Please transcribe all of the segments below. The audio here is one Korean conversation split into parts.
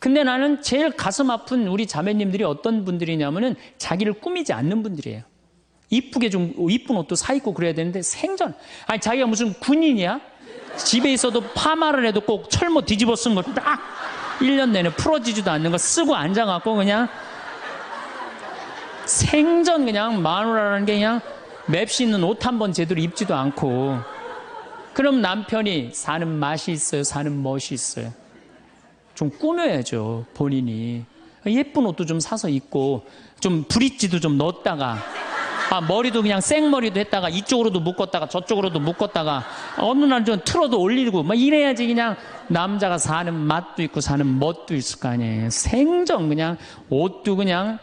근데 나는 제일 가슴 아픈 우리 자매님들이 어떤 분들이냐면은 자기를 꾸미지 않는 분들이에요. 이쁘게 좀 이쁜 옷도 사 입고 그래야 되는데 생전 아니 자기가 무슨 군인이야? 집에 있어도 파마를 해도 꼭 철모 뒤집어 쓴 거 딱 1년 내내 풀어지지도 않는 거 쓰고 앉아갖고 그냥 생전 그냥 마누라라는 게 그냥 맵시 있는 옷 한 번 제대로 입지도 않고. 그럼 남편이 사는 맛이 있어요? 사는 멋이 있어요? 좀 꾸며야죠, 본인이. 예쁜 옷도 좀 사서 입고, 좀 브릿지도 좀 넣었다가, 머리도 그냥 생머리도 했다가, 이쪽으로도 묶었다가, 저쪽으로도 묶었다가, 어느 날 좀 틀어도 올리고, 막 이래야지 그냥 남자가 사는 맛도 있고, 사는 멋도 있을 거 아니에요. 생전 그냥, 옷도 그냥,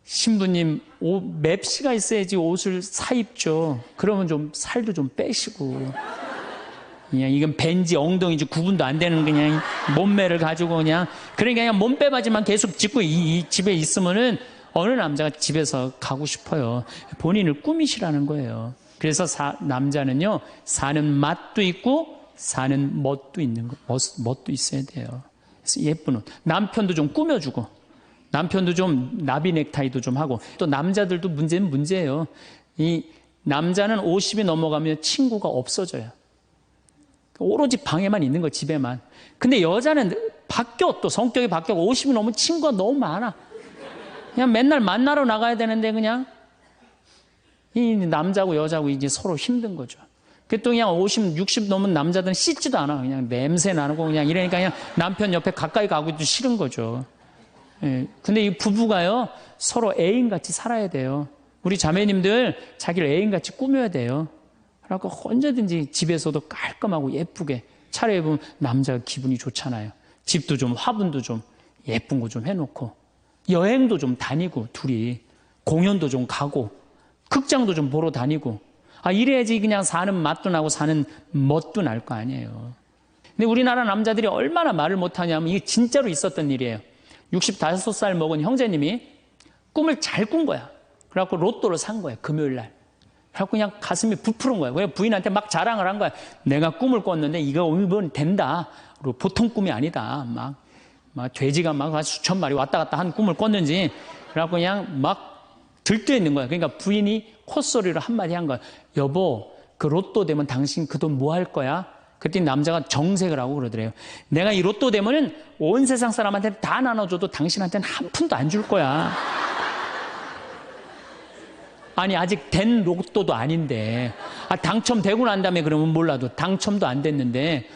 신부님, 맵시가 있어야지 옷을 사 입죠. 그러면 좀 살도 좀 빼시고. 그냥 이건 벤지 엉덩이지 구분도 안 되는 그냥 몸매를 가지고 그냥 그러니까 몸빼바지만 계속 짚고 이 집에 있으면은 어느 남자가 집에서 가고 싶어요. 본인을 꾸미시라는 거예요. 그래서 남자는요 사는 맛도 있고 사는 멋도 있는 거, 멋도 있어야 돼요. 그래서 예쁜 옷. 남편도 좀 꾸며주고 남편도 좀 나비 넥타이도 좀 하고 또 남자들도 문제는 문제예요. 이 남자는 50이 넘어가면 친구가 없어져요. 오로지 방에만 있는 거, 집에만. 근데 여자는 바뀌어, 또 성격이 바뀌고 50이 넘으면 친구가 너무 많아. 그냥 맨날 만나러 나가야 되는데 그냥 이 남자고 여자고 이제 서로 힘든 거죠. 그 또 그냥 50, 60 넘은 남자들은 씻지도 않아. 그냥 냄새 나고 그냥 이러니까 그냥 남편 옆에 가까이 가기도 싫은 거죠. 예. 근데 이 부부가요 서로 애인같이 살아야 돼요. 우리 자매님들 자기를 애인같이 꾸며야 돼요. 그래서 언제든지 집에서도 깔끔하고 예쁘게 차려입으면 남자가 기분이 좋잖아요. 집도 좀 화분도 좀 예쁜 거 좀 해놓고 여행도 좀 다니고 둘이 공연도 좀 가고 극장도 좀 보러 다니고 이래야지 그냥 사는 맛도 나고 사는 멋도 날 거 아니에요. 근데 우리나라 남자들이 얼마나 말을 못하냐면 이게 진짜로 있었던 일이에요. 65살 먹은 형제님이 꿈을 잘 꾼 거야. 그래갖고 로또를 산 거야, 금요일 날. 그래갖고 그냥 가슴이 부풀은 거야. 그냥 부인한테 막 자랑을 한 거야. 내가 꿈을 꿨는데 이거 오늘 된다. 그리고 보통 꿈이 아니다. 막 돼지가 막 수천 마리 왔다 갔다 한 꿈을 꿨는지. 그래갖고 그냥 막 들떠 있는 거야. 그러니까 부인이 콧소리로 한마디 한 거야. 여보, 그 로또 되면 당신 그 돈 뭐 할 거야? 그랬더니 남자가 정색을 하고 그러더래요. 내가 이 로또 되면은 온 세상 사람한테 다 나눠줘도 당신한테는 한 푼도 안 줄 거야. 아니 아직 된 로또도 아닌데 당첨되고 난 다음에 그러면 몰라도 당첨도 안 됐는데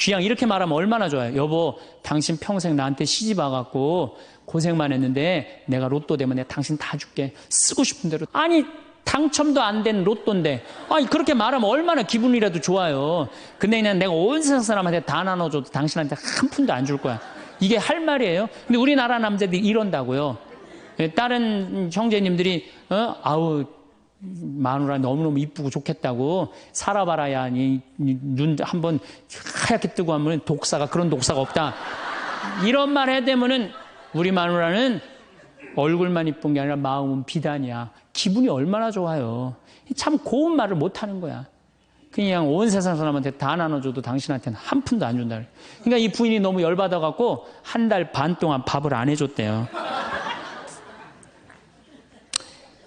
그냥 이렇게 말하면 얼마나 좋아요. 여보, 당신 평생 나한테 시집 와갖고 고생만 했는데 내가 로또 되면 내가 당신 다 줄게. 쓰고 싶은 대로. 아니 당첨도 안 된 로또인데 그렇게 말하면 얼마나 기분이라도 좋아요. 근데 그냥 내가 온 세상 사람한테 다 나눠줘도 당신한테 한 푼도 안 줄 거야. 이게 할 말이에요. 근데 우리나라 남자들이 이런다고요. 다른 형제님들이 마누라 너무너무 이쁘고 좋겠다고 살아봐라야 눈 한번 하얗게 뜨고 하면 그런 독사가 없다. 이런 말 해야 되면은 우리 마누라는 얼굴만 이쁜 게 아니라 마음은 비단이야. 기분이 얼마나 좋아요. 참 고운 말을 못하는 거야. 그냥 온 세상 사람한테 다 나눠줘도 당신한테는 한 푼도 안 준다. 그러니까 이 부인이 너무 열받아갖고 한 달 반 동안 밥을 안 해줬대요.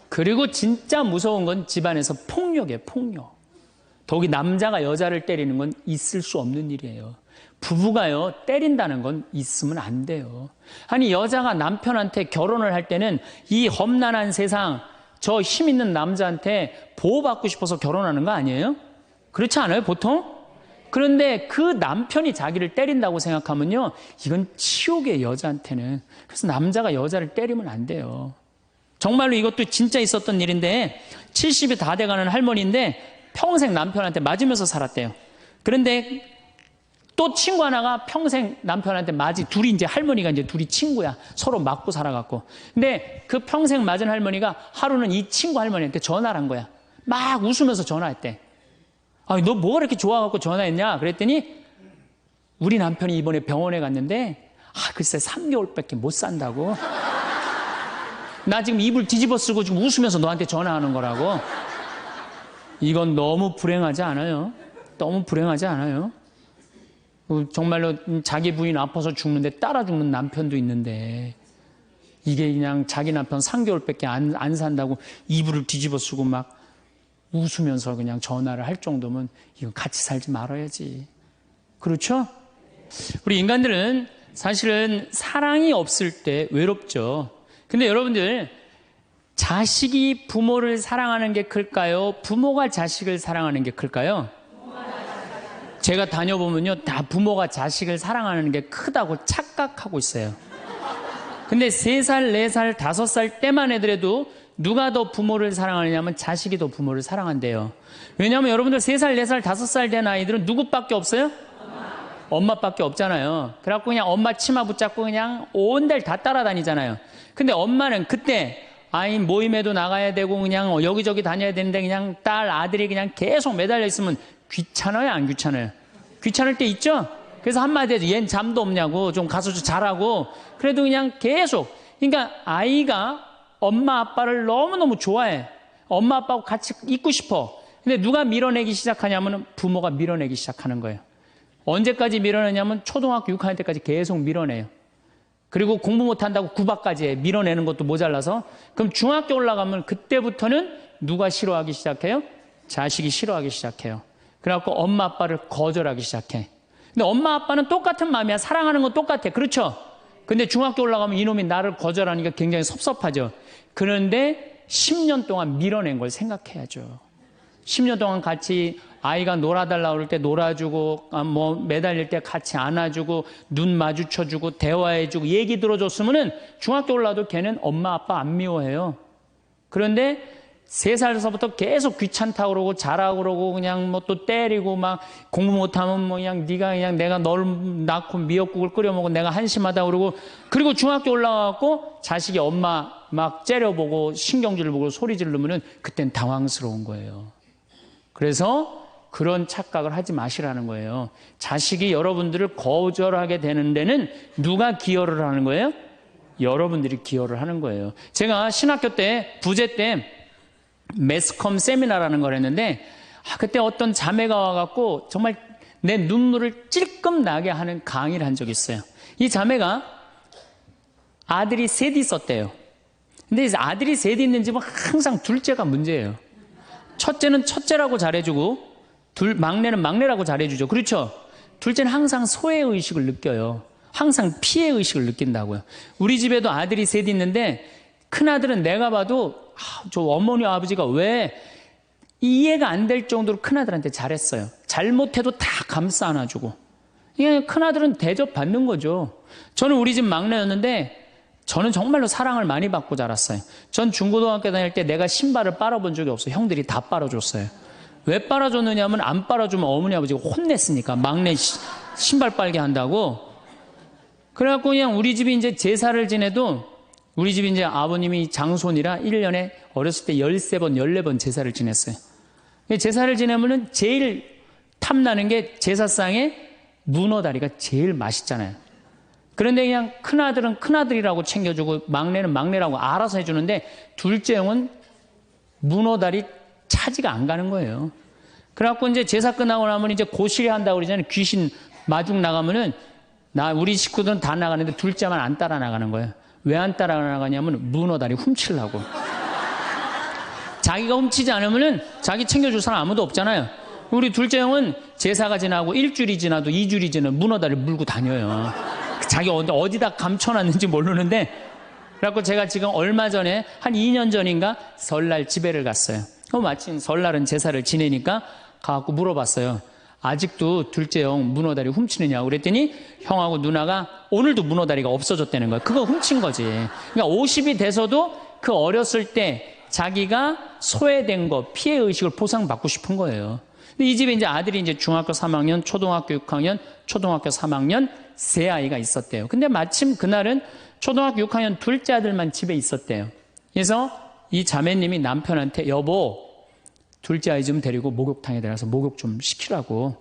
그리고 진짜 무서운 건 집안에서 폭력이에요, 폭력. 더욱이 남자가 여자를 때리는 건 있을 수 없는 일이에요. 부부가요, 때린다는 건 있으면 안 돼요. 아니, 여자가 남편한테 결혼을 할 때는 이 험난한 세상, 저 힘 있는 남자한테 보호받고 싶어서 결혼하는 거 아니에요? 그렇지 않아요, 보통? 그런데 그 남편이 자기를 때린다고 생각하면요, 이건 치욕이에요, 여자한테는. 그래서 남자가 여자를 때리면 안 돼요. 정말로 이것도 진짜 있었던 일인데 70이 다 돼가는 할머니인데 평생 남편한테 맞으면서 살았대요. 그런데 또 친구 하나가 평생 남편한테 둘이 이제 할머니가 이제 둘이 친구야. 서로 맞고 살아갖고. 근데 그 평생 맞은 할머니가 하루는 이 친구 할머니한테 전화를 한 거야. 막 웃으면서 전화했대. 너 뭐가 이렇게 좋아갖고 전화했냐? 그랬더니 우리 남편이 이번에 병원에 갔는데 글쎄 3개월밖에 못 산다고. 나 지금 이불 뒤집어 쓰고 지금 웃으면서 너한테 전화하는 거라고. 이건 너무 불행하지 않아요? 너무 불행하지 않아요? 정말로 자기 부인 아파서 죽는데 따라 죽는 남편도 있는데 이게 그냥 자기 남편 3개월밖에 안 산다고 이불을 뒤집어 쓰고 막 웃으면서 그냥 전화를 할 정도면 이건 같이 살지 말아야지. 그렇죠? 우리 인간들은 사실은 사랑이 없을 때 외롭죠. 근데 여러분들, 자식이 부모를 사랑하는 게 클까요? 부모가 자식을 사랑하는 게 클까요? 제가 다녀보면요, 다 부모가 자식을 사랑하는 게 크다고 착각하고 있어요. 근데 3살, 4살, 5살 때만 해더라도 누가 더 부모를 사랑하느냐면 자식이 더 부모를 사랑한대요. 왜냐하면 여러분들 3살, 4살, 5살 된 아이들은 누구밖에 없어요? 엄마밖에 없잖아요. 그래갖고 그냥 엄마 치마 붙잡고 그냥 온 데를 다 따라다니잖아요. 근데 엄마는 그때 아이 모임에도 나가야 되고 그냥 여기저기 다녀야 되는데 그냥 딸, 아들이 그냥 계속 매달려 있으면 귀찮아요, 안 귀찮아요? 귀찮을 때 있죠? 그래서 한마디 해서 얜 잠도 없냐고, 좀 가서 좀 자라고. 그래도 그냥 계속. 그러니까 아이가 엄마 아빠를 너무너무 좋아해. 엄마 아빠하고 같이 있고 싶어. 근데 누가 밀어내기 시작하냐면 부모가 밀어내기 시작하는 거예요. 언제까지 밀어내냐면 초등학교 6학년 때까지 계속 밀어내요. 그리고 공부 못한다고 구박까지 해. 밀어내는 것도 모자라서. 그럼 중학교 올라가면 그때부터는 누가 싫어하기 시작해요? 자식이 싫어하기 시작해요. 그래갖고 엄마 아빠를 거절하기 시작해. 근데 엄마 아빠는 똑같은 마음이야. 사랑하는 건 똑같아. 그렇죠? 근데 중학교 올라가면 이놈이 나를 거절하니까 굉장히 섭섭하죠. 그런데 10년 동안 밀어낸 걸 생각해야죠. 10년 동안 같이 아이가 놀아달라고 그럴 때 놀아주고, 뭐 매달릴 때 같이 안아주고, 눈 마주쳐주고, 대화해주고, 얘기 들어줬으면은 중학교 올라도 걔는 엄마 아빠 안 미워해요. 그런데 3살서부터 계속 귀찮다고 그러고 자라고 그러고 그냥 뭐 또 때리고 막 공부 못하면 뭐 그냥 네가 그냥 내가 널 낳고 미역국을 끓여 먹고 내가 한심하다 그러고, 그리고 중학교 올라가고 자식이 엄마 막 째려보고 신경질을 보고 소리 지르면은 그땐 당황스러운 거예요. 그래서 그런 착각을 하지 마시라는 거예요. 자식이 여러분들을 거절하게 되는 데는 누가 기여를 하는 거예요? 여러분들이 기여를 하는 거예요. 제가 신학교 때 부제 때 매스컴 세미나라는 걸 했는데 그때 어떤 자매가 와갖고 정말 내 눈물을 찔끔 나게 하는 강의를 한 적이 있어요. 이 자매가 아들이 셋 있었대요. 근데 아들이 셋 있는 집은 항상 둘째가 문제예요. 첫째는 첫째라고 잘해주고 막내는 막내라고 잘해주죠. 그렇죠? 둘째는 항상 소외의식을 느껴요. 항상 피해의식을 느낀다고요. 우리 집에도 아들이 셋 있는데 큰아들은 내가 봐도 저 어머니 아버지가 왜 이해가 안 될 정도로 큰아들한테 잘했어요. 잘못해도 다 감싸 안아주고. 이게 큰아들은 대접받는 거죠. 저는 우리 집 막내였는데 저는 정말로 사랑을 많이 받고 자랐어요. 전 중고등학교 다닐 때 내가 신발을 빨아본 적이 없어요. 형들이 다 빨아줬어요. 왜 빨아줬느냐면 안 빨아주면 어머니 아버지가 혼냈으니까 막내 신발 빨게 한다고. 그래갖고 그냥 우리 집이 이제 제사를 지내도 우리 집이 이제 아버님이 장손이라 1년에 어렸을 때 13번, 14번 제사를 지냈어요. 제사를 지내면은 제일 탐나는 게 제사상에 문어다리가 제일 맛있잖아요. 그런데 그냥 큰아들은 큰아들이라고 챙겨주고 막내는 막내라고 알아서 해주는데 둘째 형은 문어다리 차지가 안 가는 거예요. 그래갖고 이제 제사 끝나고 나면 이제 고시리 한다고 그러잖아요. 귀신 마중 나가면은 우리 식구들은 다 나가는데 둘째만 안 따라 나가는 거예요. 왜 안 따라 나가냐면 문어다리 훔치려고. 자기가 훔치지 않으면은 자기 챙겨줄 사람 아무도 없잖아요. 우리 둘째 형은 제사가 지나고 일주일이 지나도 2주일이 지나도 문어다리 물고 다녀요. 자기 어디다 감춰놨는지 모르는데. 그래갖고 제가 지금 얼마 전에 한 2년 전인가 설날 집에를 갔어요. 마침 설날은 제사를 지내니까 가갖고 물어봤어요. 아직도 둘째 형 문어다리 훔치느냐고 그랬더니 형하고 누나가 오늘도 문어다리가 없어졌다는 거예요. 그거 훔친 거지. 그러니까 50이 돼서도 그 어렸을 때 자기가 소외된 거, 피해의식을 보상받고 싶은 거예요. 근데 이 집에 이제 아들이 이제 중학교 3학년, 초등학교 6학년, 초등학교 3학년 세 아이가 있었대요. 근데 마침 그날은 초등학교 6학년 둘째 아들만 집에 있었대요. 그래서 이 자매님이 남편한테 여보, 둘째 아이 좀 데리고 목욕탕에 들어가서 목욕 좀 시키라고.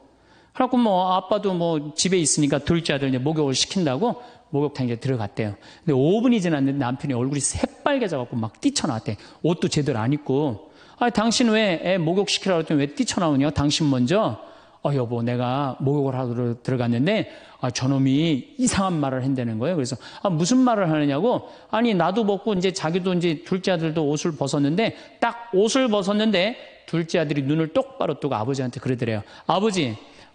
그래갖고 뭐 아빠도 뭐 집에 있으니까 둘째 아들 이제 목욕을 시킨다고 목욕탕에 들어갔대요. 근데 5분이 지났는데 남편이 얼굴이 새빨개져갖고 막 뛰쳐나왔대. 옷도 제대로 안 입고. 당신 왜 애 목욕시키라고 했더니 왜 뛰쳐나오냐? 당신 먼저. 여보, 내가 목욕을 하러 들어갔는데 저놈이 이상한 말을 한다는 거예요. 그래서 무슨 말을 하느냐고. 아니, 나도 벗고 이제 자기도 이제 둘째 아들도 옷을 벗었는데 딱 옷을 벗었는데 둘째 아들이 눈을 똑바로 뜨고 아버지한테 그러더래요.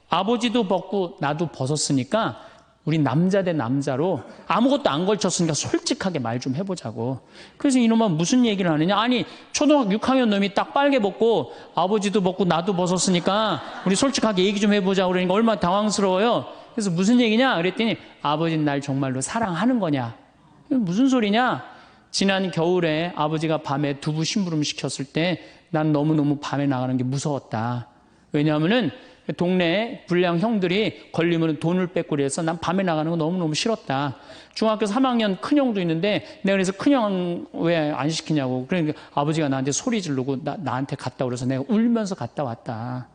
아버지도 벗고 나도 벗었으니까 우리 남자 대 남자로 아무것도 안 걸쳤으니까 솔직하게 말 좀 해보자고. 그래서 이놈은 무슨 얘기를 하느냐. 아니, 초등학교 6학년 놈이 딱 빨개 벗고 아버지도 벗고 나도 벗었으니까 우리 솔직하게 얘기 좀 해보자고. 그러니까 얼마나 당황스러워요. 그래서 무슨 얘기냐 그랬더니 아버지는 날 정말로 사랑하는 거냐. 무슨 소리냐. 지난 겨울에 아버지가 밤에 두부 심부름 시켰을 때 난 너무너무 밤에 나가는 게 무서웠다. 왜냐하면은 동네 불량 형들이 걸리면 돈을 뺏고 그래서 난 밤에 나가는 거 너무너무 싫었다. 중학교 3학년 큰형도 있는데 내가 그래서 큰형 왜 안 시키냐고. 그러니까 아버지가 나한테 소리 지르고 나한테 갔다 그래서 내가 울면서 갔다 왔다.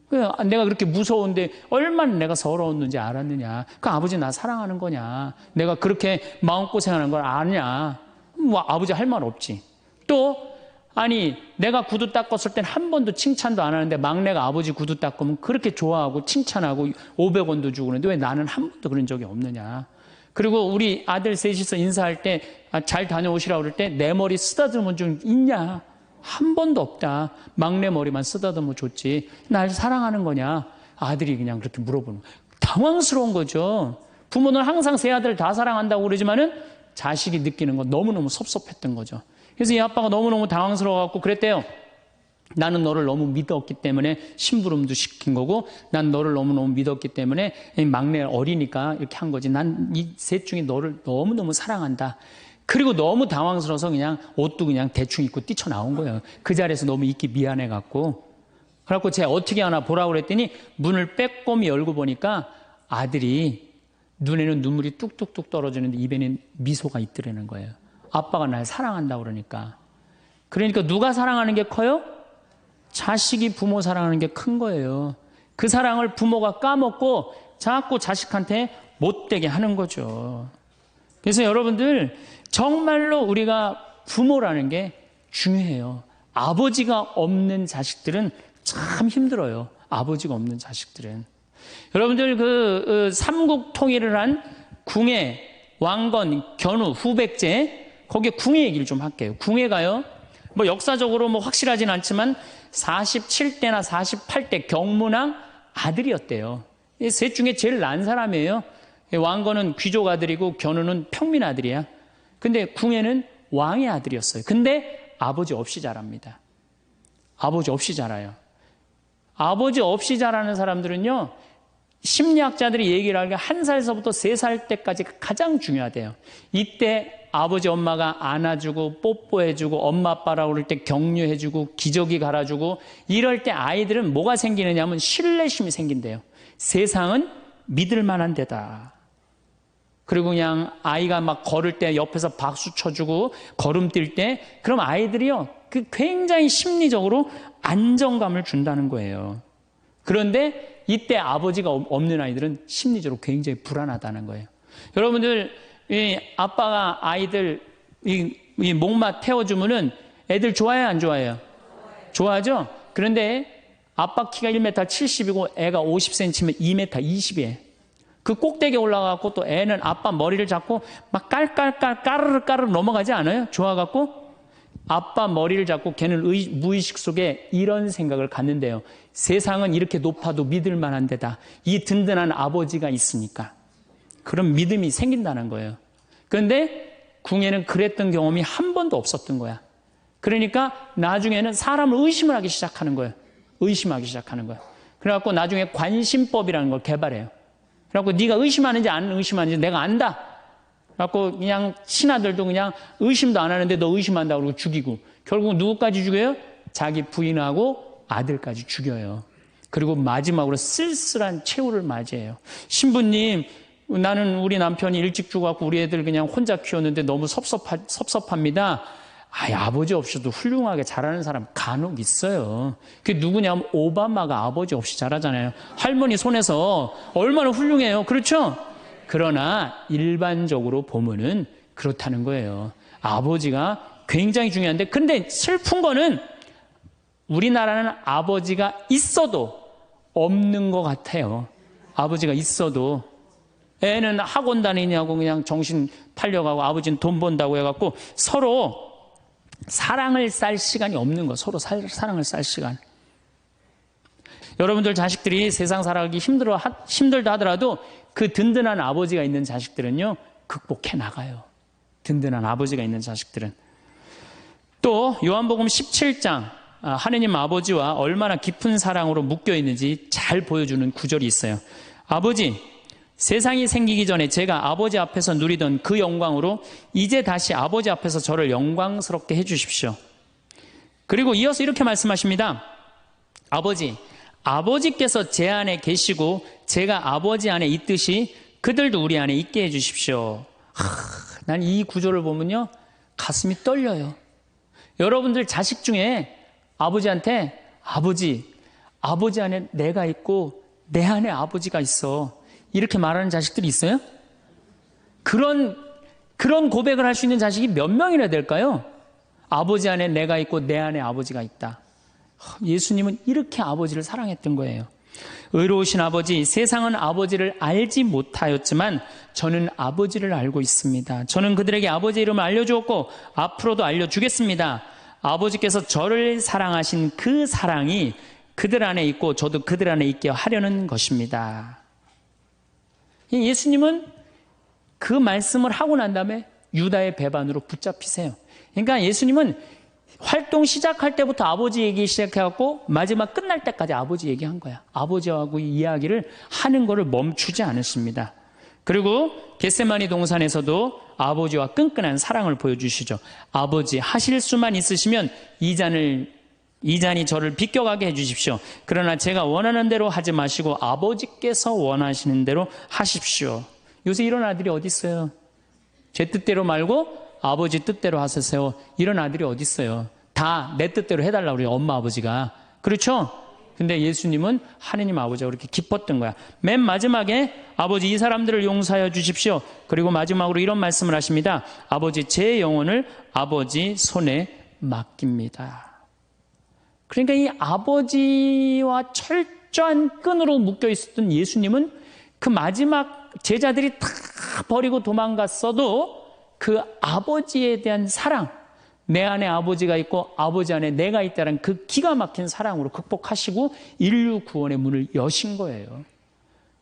내가 그렇게 무서운데 얼마나 내가 서러웠는지 알았느냐. 그 아버지 나 사랑하는 거냐. 내가 그렇게 마음고생하는 걸 아냐. 뭐 아버지 할 말 없지. 또 아니, 내가 구두 닦았을 땐 한 번도 칭찬도 안 하는데 막내가 아버지 구두 닦으면 그렇게 좋아하고 칭찬하고 500원도 주고 그러는데 왜 나는 한 번도 그런 적이 없느냐. 그리고 우리 아들 셋이서 인사할 때 잘 다녀오시라고 그럴 때 내 머리 쓰다듬은 좀 있냐. 한 번도 없다. 막내 머리만 쓰다듬어 줬지. 날 사랑하는 거냐. 아들이 그냥 그렇게 물어보는 거예요. 당황스러운 거죠. 부모는 항상 세 아들 다 사랑한다고 그러지만은 자식이 느끼는 건 너무너무 섭섭했던 거죠. 그래서 이 아빠가 너무너무 당황스러워갖고 그랬대요. 나는 너를 너무 믿었기 때문에 심부름도 시킨 거고 난 너를 너무너무 믿었기 때문에 막내 어리니까 이렇게 한 거지. 난 이 셋 중에 너를 너무너무 사랑한다. 그리고 너무 당황스러워서 그냥 옷도 그냥 대충 입고 뛰쳐나온 거예요. 그 자리에서 너무 있기 미안해갖고. 그래갖고 제가 어떻게 하나 보라고 그랬더니 문을 빼꼼히 열고 보니까 아들이 눈에는 눈물이 뚝뚝뚝 떨어지는데 입에는 미소가 있더라는 거예요. 아빠가 날 사랑한다고 그러니까. 그러니까 누가 사랑하는 게 커요? 자식이 부모 사랑하는 게 큰 거예요. 그 사랑을 부모가 까먹고 자꾸 자식한테 못되게 하는 거죠. 그래서 여러분들 정말로 우리가 부모라는 게 중요해요. 아버지가 없는 자식들은 참 힘들어요. 아버지가 없는 자식들은. 여러분들 그 삼국 통일을 한 궁예, 왕건, 견우, 후백제 거기에 궁예 얘기를 좀 할게요. 궁예가요. 뭐 역사적으로 뭐 확실하진 않지만 47대나 48대 경문왕 아들이었대요. 이 셋 중에 제일 난 사람이에요. 왕건은 귀족 아들이고 견우는 평민 아들이야. 근데 궁예는 왕의 아들이었어요. 근데 아버지 없이 자랍니다. 아버지 없이 자라요. 아버지 없이 자라는 사람들은요. 심리학자들이 얘기를 하기에 1살서부터 3살 때까지 가장 중요하대요. 이때 아버지 엄마가 안아주고 뽀뽀해주고 엄마 아빠라고 그럴 때 격려해주고 기저귀 갈아주고 이럴 때 아이들은 뭐가 생기느냐 하면 신뢰심이 생긴대요. 세상은 믿을 만한 데다. 그리고 그냥 아이가 막 걸을 때 옆에서 박수 쳐주고 걸음 뛸 때 그럼 아이들이요 그 굉장히 심리적으로 안정감을 준다는 거예요. 그런데 이때 아버지가 없는 아이들은 심리적으로 굉장히 불안하다는 거예요. 여러분들 이 아빠가 아이들 이 목마 태워주면은 애들 좋아해요 안 좋아해요? 좋아하죠? 그런데 아빠 키가 1m 70이고 애가 50cm면 2m 20이에요. 그 꼭대기에 올라가고 또 애는 아빠 머리를 잡고 막 깔깔깔 까르르 넘어가지 않아요? 좋아갖고 아빠 머리를 잡고 걔는 무의식 속에 이런 생각을 갖는데요. 세상은 이렇게 높아도 믿을 만한 데다. 이 든든한 아버지가 있으니까. 그런 믿음이 생긴다는 거예요. 그런데 궁예는 그랬던 경험이 한 번도 없었던 거야. 그러니까 나중에는 사람을 의심을 하기 시작하는 거예요. 의심하기 시작하는 거예요. 그래갖고 나중에 관심법이라는 걸 개발해요. 그래갖고 네가 의심하는지 안 의심하는지 내가 안다. 그래갖고 그냥 친아들도 그냥 의심도 안 하는데 너 의심한다고 그러고 죽이고 결국 누구까지 죽여요? 자기 부인하고 아들까지 죽여요. 그리고 마지막으로 쓸쓸한 최후를 맞이해요. 신부님 나는 우리 남편이 일찍 죽어갖고 우리 애들 그냥 혼자 키웠는데 너무 섭섭합니다. 아버지 없이도 훌륭하게 자라는 사람 간혹 있어요. 그게 누구냐면 오바마가 아버지 없이 자라잖아요. 할머니 손에서 얼마나 훌륭해요. 그렇죠? 그러나 일반적으로 보면은 그렇다는 거예요. 아버지가 굉장히 중요한데 근데 슬픈 거는 우리나라는 아버지가 있어도 없는 것 같아요. 아버지가 있어도. 애는 학원 다니냐고 그냥 정신 팔려가고 아버지는 돈 번다고 해갖고 서로 사랑을 쌀 시간이 없는 거. 서로 사랑을 쌀 시간. 여러분들 자식들이 세상 살아가기 힘들다 하더라도 그 든든한 아버지가 있는 자식들은요, 극복해 나가요. 든든한 아버지가 있는 자식들은. 또 요한복음 17장 하느님 아버지와 얼마나 깊은 사랑으로 묶여 있는지 잘 보여주는 구절이 있어요. 아버지, 세상이 생기기 전에 제가 아버지 앞에서 누리던 그 영광으로 이제 다시 아버지 앞에서 저를 영광스럽게 해주십시오. 그리고 이어서 이렇게 말씀하십니다. 아버지, 아버지께서 제 안에 계시고 제가 아버지 안에 있듯이 그들도 우리 안에 있게 해주십시오. 난 이 구절을 보면요, 가슴이 떨려요. 여러분들 자식 중에 아버지한테 아버지 안에 내가 있고 내 안에 아버지가 있어, 이렇게 말하는 자식들이 있어요? 그런 고백을 할 수 있는 자식이 몇 명이나 될까요? 아버지 안에 내가 있고 내 안에 아버지가 있다. 예수님은 이렇게 아버지를 사랑했던 거예요. 의로우신 아버지, 세상은 아버지를 알지 못하였지만 저는 아버지를 알고 있습니다. 저는 그들에게 아버지의 이름을 알려주었고 앞으로도 알려주겠습니다. 아버지께서 저를 사랑하신 그 사랑이 그들 안에 있고 저도 그들 안에 있게 하려는 것입니다. 예수님은 그 말씀을 하고 난 다음에 유다의 배반으로 붙잡히세요. 그러니까 예수님은 활동 시작할 때부터 아버지 얘기 시작해갖고 마지막 끝날 때까지 아버지 얘기한 거야. 아버지하고 이야기를 하는 거를 멈추지 않으십니다. 그리고 겟세마니 동산에서도 아버지와 끈끈한 사랑을 보여주시죠. 아버지, 하실 수만 있으시면 이 잔이 저를 비껴가게 해주십시오. 그러나 제가 원하는 대로 하지 마시고 아버지께서 원하시는 대로 하십시오. 요새 이런 아들이 어디 있어요? 제 뜻대로 말고 아버지 뜻대로 하세요. 이런 아들이 어디 있어요? 다 내 뜻대로 해달라고 그래요, 엄마 아버지가. 그렇죠? 근데 예수님은 하느님 아버지가 그렇게 기뻤던 거야. 맨 마지막에 아버지, 이 사람들을 용서하여 주십시오. 그리고 마지막으로 이런 말씀을 하십니다. 아버지, 제 영혼을 아버지 손에 맡깁니다. 그러니까 이 아버지와 철저한 끈으로 묶여 있었던 예수님은 그 마지막 제자들이 다 버리고 도망갔어도 그 아버지에 대한 사랑, 내 안에 아버지가 있고 아버지 안에 내가 있다는 그 기가 막힌 사랑으로 극복하시고 인류 구원의 문을 여신 거예요.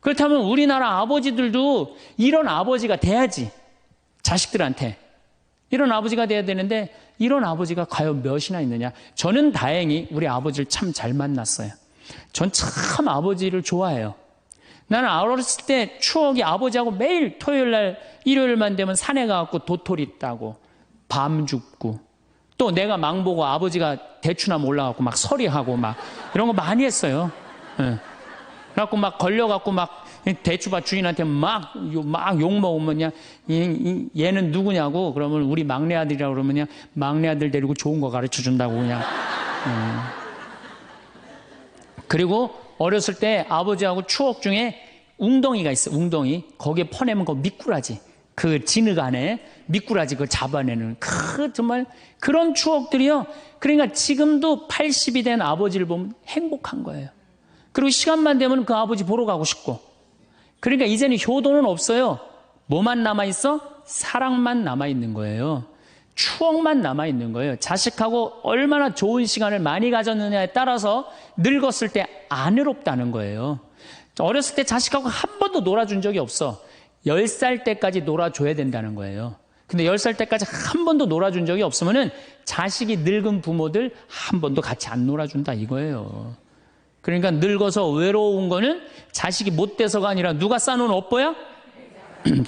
그렇다면 우리나라 아버지들도 이런 아버지가 돼야지. 자식들한테 이런 아버지가 돼야 되는데 이런 아버지가 과연 몇이나 있느냐. 저는 다행히 우리 아버지를 참 잘 만났어요. 전 참 아버지를 좋아해요. 나는 어렸을 때 추억이 아버지하고 매일 토요일날 일요일만 되면 산에 가갖고 도토리 따고 밤 줍고 또 내가 망보고 아버지가 대추나무 올라가고 막 서리하고 막 이런 거 많이 했어요. 예. 그래갖고 막 걸려갖고 막 대추밭 주인한테 막 욕먹으면 그냥 얘는 누구냐고 그러면 우리 막내 아들이라고 그러면 그냥 막내 아들 데리고 좋은 거 가르쳐 준다고 그냥. 그리고 어렸을 때 아버지하고 추억 중에 웅덩이가 있어. 웅덩이. 거기에 퍼내면 그 미꾸라지. 그 진흙 안에 미꾸라지 그걸 잡아내는 정말 그런 추억들이요. 그러니까 지금도 80이 된 아버지를 보면 행복한 거예요. 그리고 시간만 되면 그 아버지 보러 가고 싶고. 그러니까 이제는 효도는 없어요. 뭐만 남아있어? 사랑만 남아있는 거예요. 추억만 남아있는 거예요. 자식하고 얼마나 좋은 시간을 많이 가졌느냐에 따라서 늙었을 때 안 외롭다는 거예요. 어렸을 때 자식하고 한 번도 놀아준 적이 없어. 10살 때까지 놀아줘야 된다는 거예요. 근데 10살 때까지 한 번도 놀아준 적이 없으면은 자식이 늙은 부모들 한 번도 같이 안 놀아준다 이거예요. 그러니까 늙어서 외로운 거는 자식이 못 돼서가 아니라 누가 싸놓은 업보야?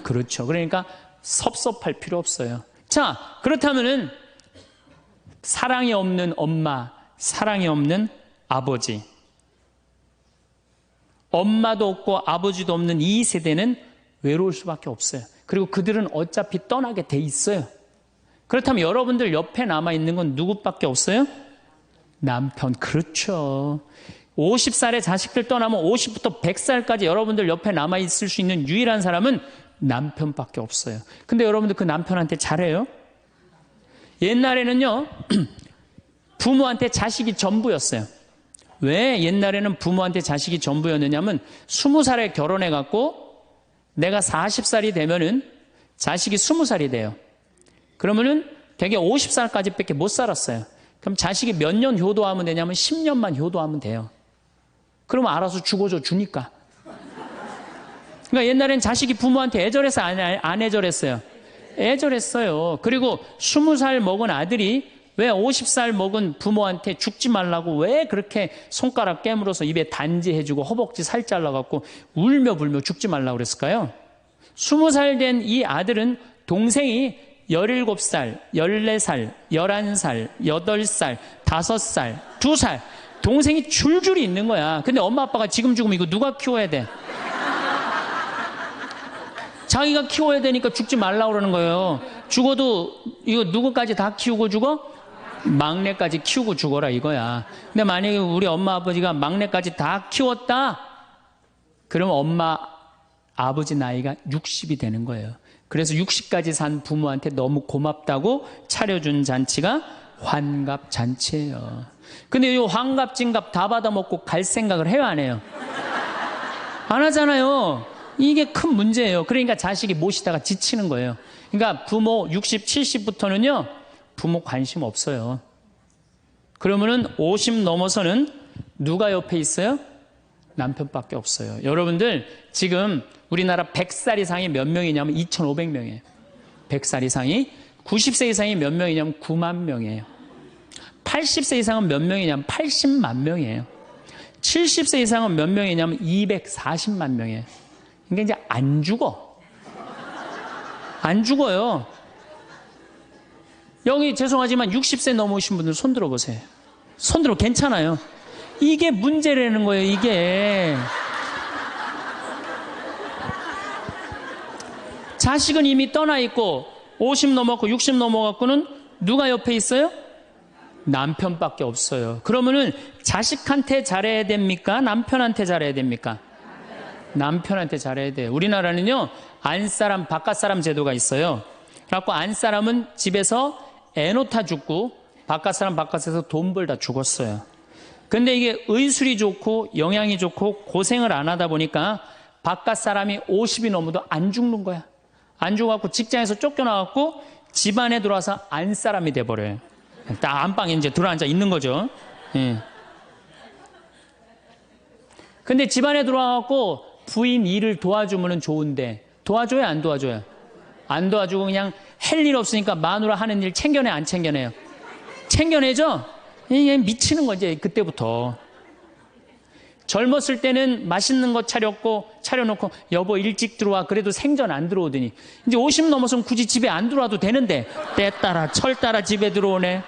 그렇죠. 그러니까 섭섭할 필요 없어요. 자, 그렇다면은 사랑이 없는 엄마, 사랑이 없는 아버지, 엄마도 없고 아버지도 없는 이 세대는 외로울 수밖에 없어요. 그리고 그들은 어차피 떠나게 돼 있어요. 그렇다면 여러분들 옆에 남아있는 건 누구밖에 없어요? 남편. 그렇죠. 50살에 자식들 떠나면 50부터 100살까지 여러분들 옆에 남아있을 수 있는 유일한 사람은 남편밖에 없어요. 근데 여러분들 그 남편한테 잘해요? 옛날에는요, 부모한테 자식이 전부였어요. 왜 옛날에는 부모한테 자식이 전부였느냐면 20살에 결혼해갖고 내가 40살이 되면은 자식이 20살이 돼요. 그러면은 되게 50살까지 밖에 못 살았어요. 그럼 자식이 몇 년 효도하면 되냐면 10년만 효도하면 돼요. 그러면 알아서 죽어줘 주니까. 그러니까 옛날엔 자식이 부모한테 애절해서 안 애절했어요. 애절했어요. 그리고 20살 먹은 아들이 왜 50살 먹은 부모한테 죽지 말라고 왜 그렇게 손가락 깨물어서 입에 단지해주고 허벅지 살 잘라갖고 울며 불며 죽지 말라고 그랬을까요? 20살 된 이 아들은 동생이 17살, 14살, 11살, 8살, 5살, 2살 동생이 줄줄이 있는 거야. 근데 엄마 아빠가 지금 죽으면 이거 누가 키워야 돼? 자기가 키워야 되니까 죽지 말라고 그러는 거예요. 죽어도 이거 누구까지 다 키우고 죽어? 막내까지 키우고 죽어라 이거야. 근데 만약에 우리 엄마 아버지가 막내까지 다 키웠다? 그럼 엄마 아버지 나이가 60이 되는 거예요. 그래서 60까지 산 부모한테 너무 고맙다고 차려준 잔치가 환갑잔치예요. 근데 이 환갑진갑 다 받아먹고 갈 생각을 해요, 안 해요? 안 하잖아요. 이게 큰 문제예요. 그러니까 자식이 모시다가 지치는 거예요. 그러니까 부모 60, 70부터는요 부모 관심 없어요. 그러면은 50 넘어서는 누가 옆에 있어요? 남편밖에 없어요. 여러분들 지금 우리나라 100살 이상이 몇 명이냐면 2,500명이에요. 100살 이상이. 90세 이상이 몇 명이냐면 9만 명이에요. 80세 이상은 몇 명이냐면 80만 명이에요. 70세 이상은 몇 명이냐면 240만 명이에요. 그러니까 이제 안 죽어. 안 죽어요. 여기 죄송하지만 60세 넘으신 분들 손 들어보세요. 손 들어 괜찮아요. 이게 문제라는 거예요, 이게. 자식은 이미 떠나 있고 50 넘었고 60 넘어갖고는 누가 옆에 있어요? 남편밖에 없어요. 그러면은 자식한테 잘해야 됩니까? 남편한테 잘해야 됩니까? 남편한테 잘해야 돼요. 우리나라는요 안사람 바깥사람 제도가 있어요. 그래갖고 안사람은 집에서 애 놓다 죽고 바깥사람 바깥에서 돈 벌다 죽었어요. 근데 이게 의술이 좋고 영양이 좋고 고생을 안 하다 보니까 바깥사람이 50이 넘어도 안 죽는 거야. 안 죽어갖고 직장에서 쫓겨나갖고 집안에 들어와서 안사람이 돼버려요. 딱 안방에 이제 들어앉아 있는 거죠. 예. 근데 집안에 들어와갖고 부인 일을 도와주면 좋은데 도와줘요, 안 도와줘요? 안 도와주고 그냥 할 일 없으니까 마누라 하는 일 챙겨내, 안 챙겨내요? 챙겨내죠? 이게 미치는 거지, 그때부터. 젊었을 때는 맛있는 거 차려놓고 여보 일찍 들어와. 그래도 생전 안 들어오더니 이제 50 넘어서면 굳이 집에 안 들어와도 되는데 때 따라 철 따라 집에 들어오네.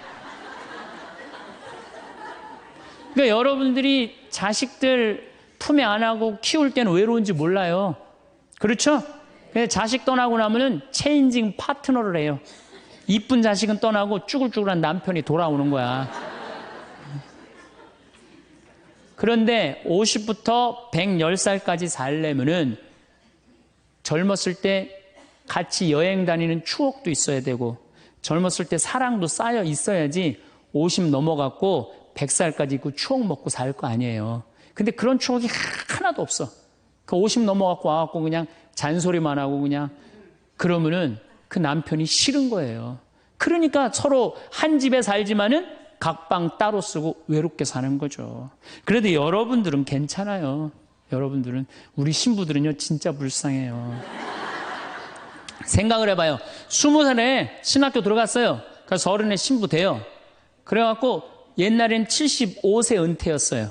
그러니까 여러분들이 자식들 품에 안 하고 키울 때는 외로운지 몰라요. 그렇죠? 근데 자식 떠나고 나면은 체인징 파트너를 해요. 이쁜 자식은 떠나고 쭈글쭈글한 남편이 돌아오는 거야. 그런데 50부터 110살까지 살려면은 젊었을 때 같이 여행 다니는 추억도 있어야 되고 젊었을 때 사랑도 쌓여 있어야지 50 넘어갔고 100살까지 있고 추억 먹고 살 거 아니에요. 근데 그런 추억이 하나도 없어. 그 50 넘어갖고 와갖고 그냥 잔소리만 하고 그냥 그러면은 그 남편이 싫은 거예요. 그러니까 서로 한 집에 살지만은 각방 따로 쓰고 외롭게 사는 거죠. 그래도 여러분들은 괜찮아요. 여러분들은, 우리 신부들은요 진짜 불쌍해요. 생각을 해봐요. 20살에 신학교 들어갔어요. 그래서 30에 신부 돼요. 그래갖고 옛날엔 75세 은퇴였어요.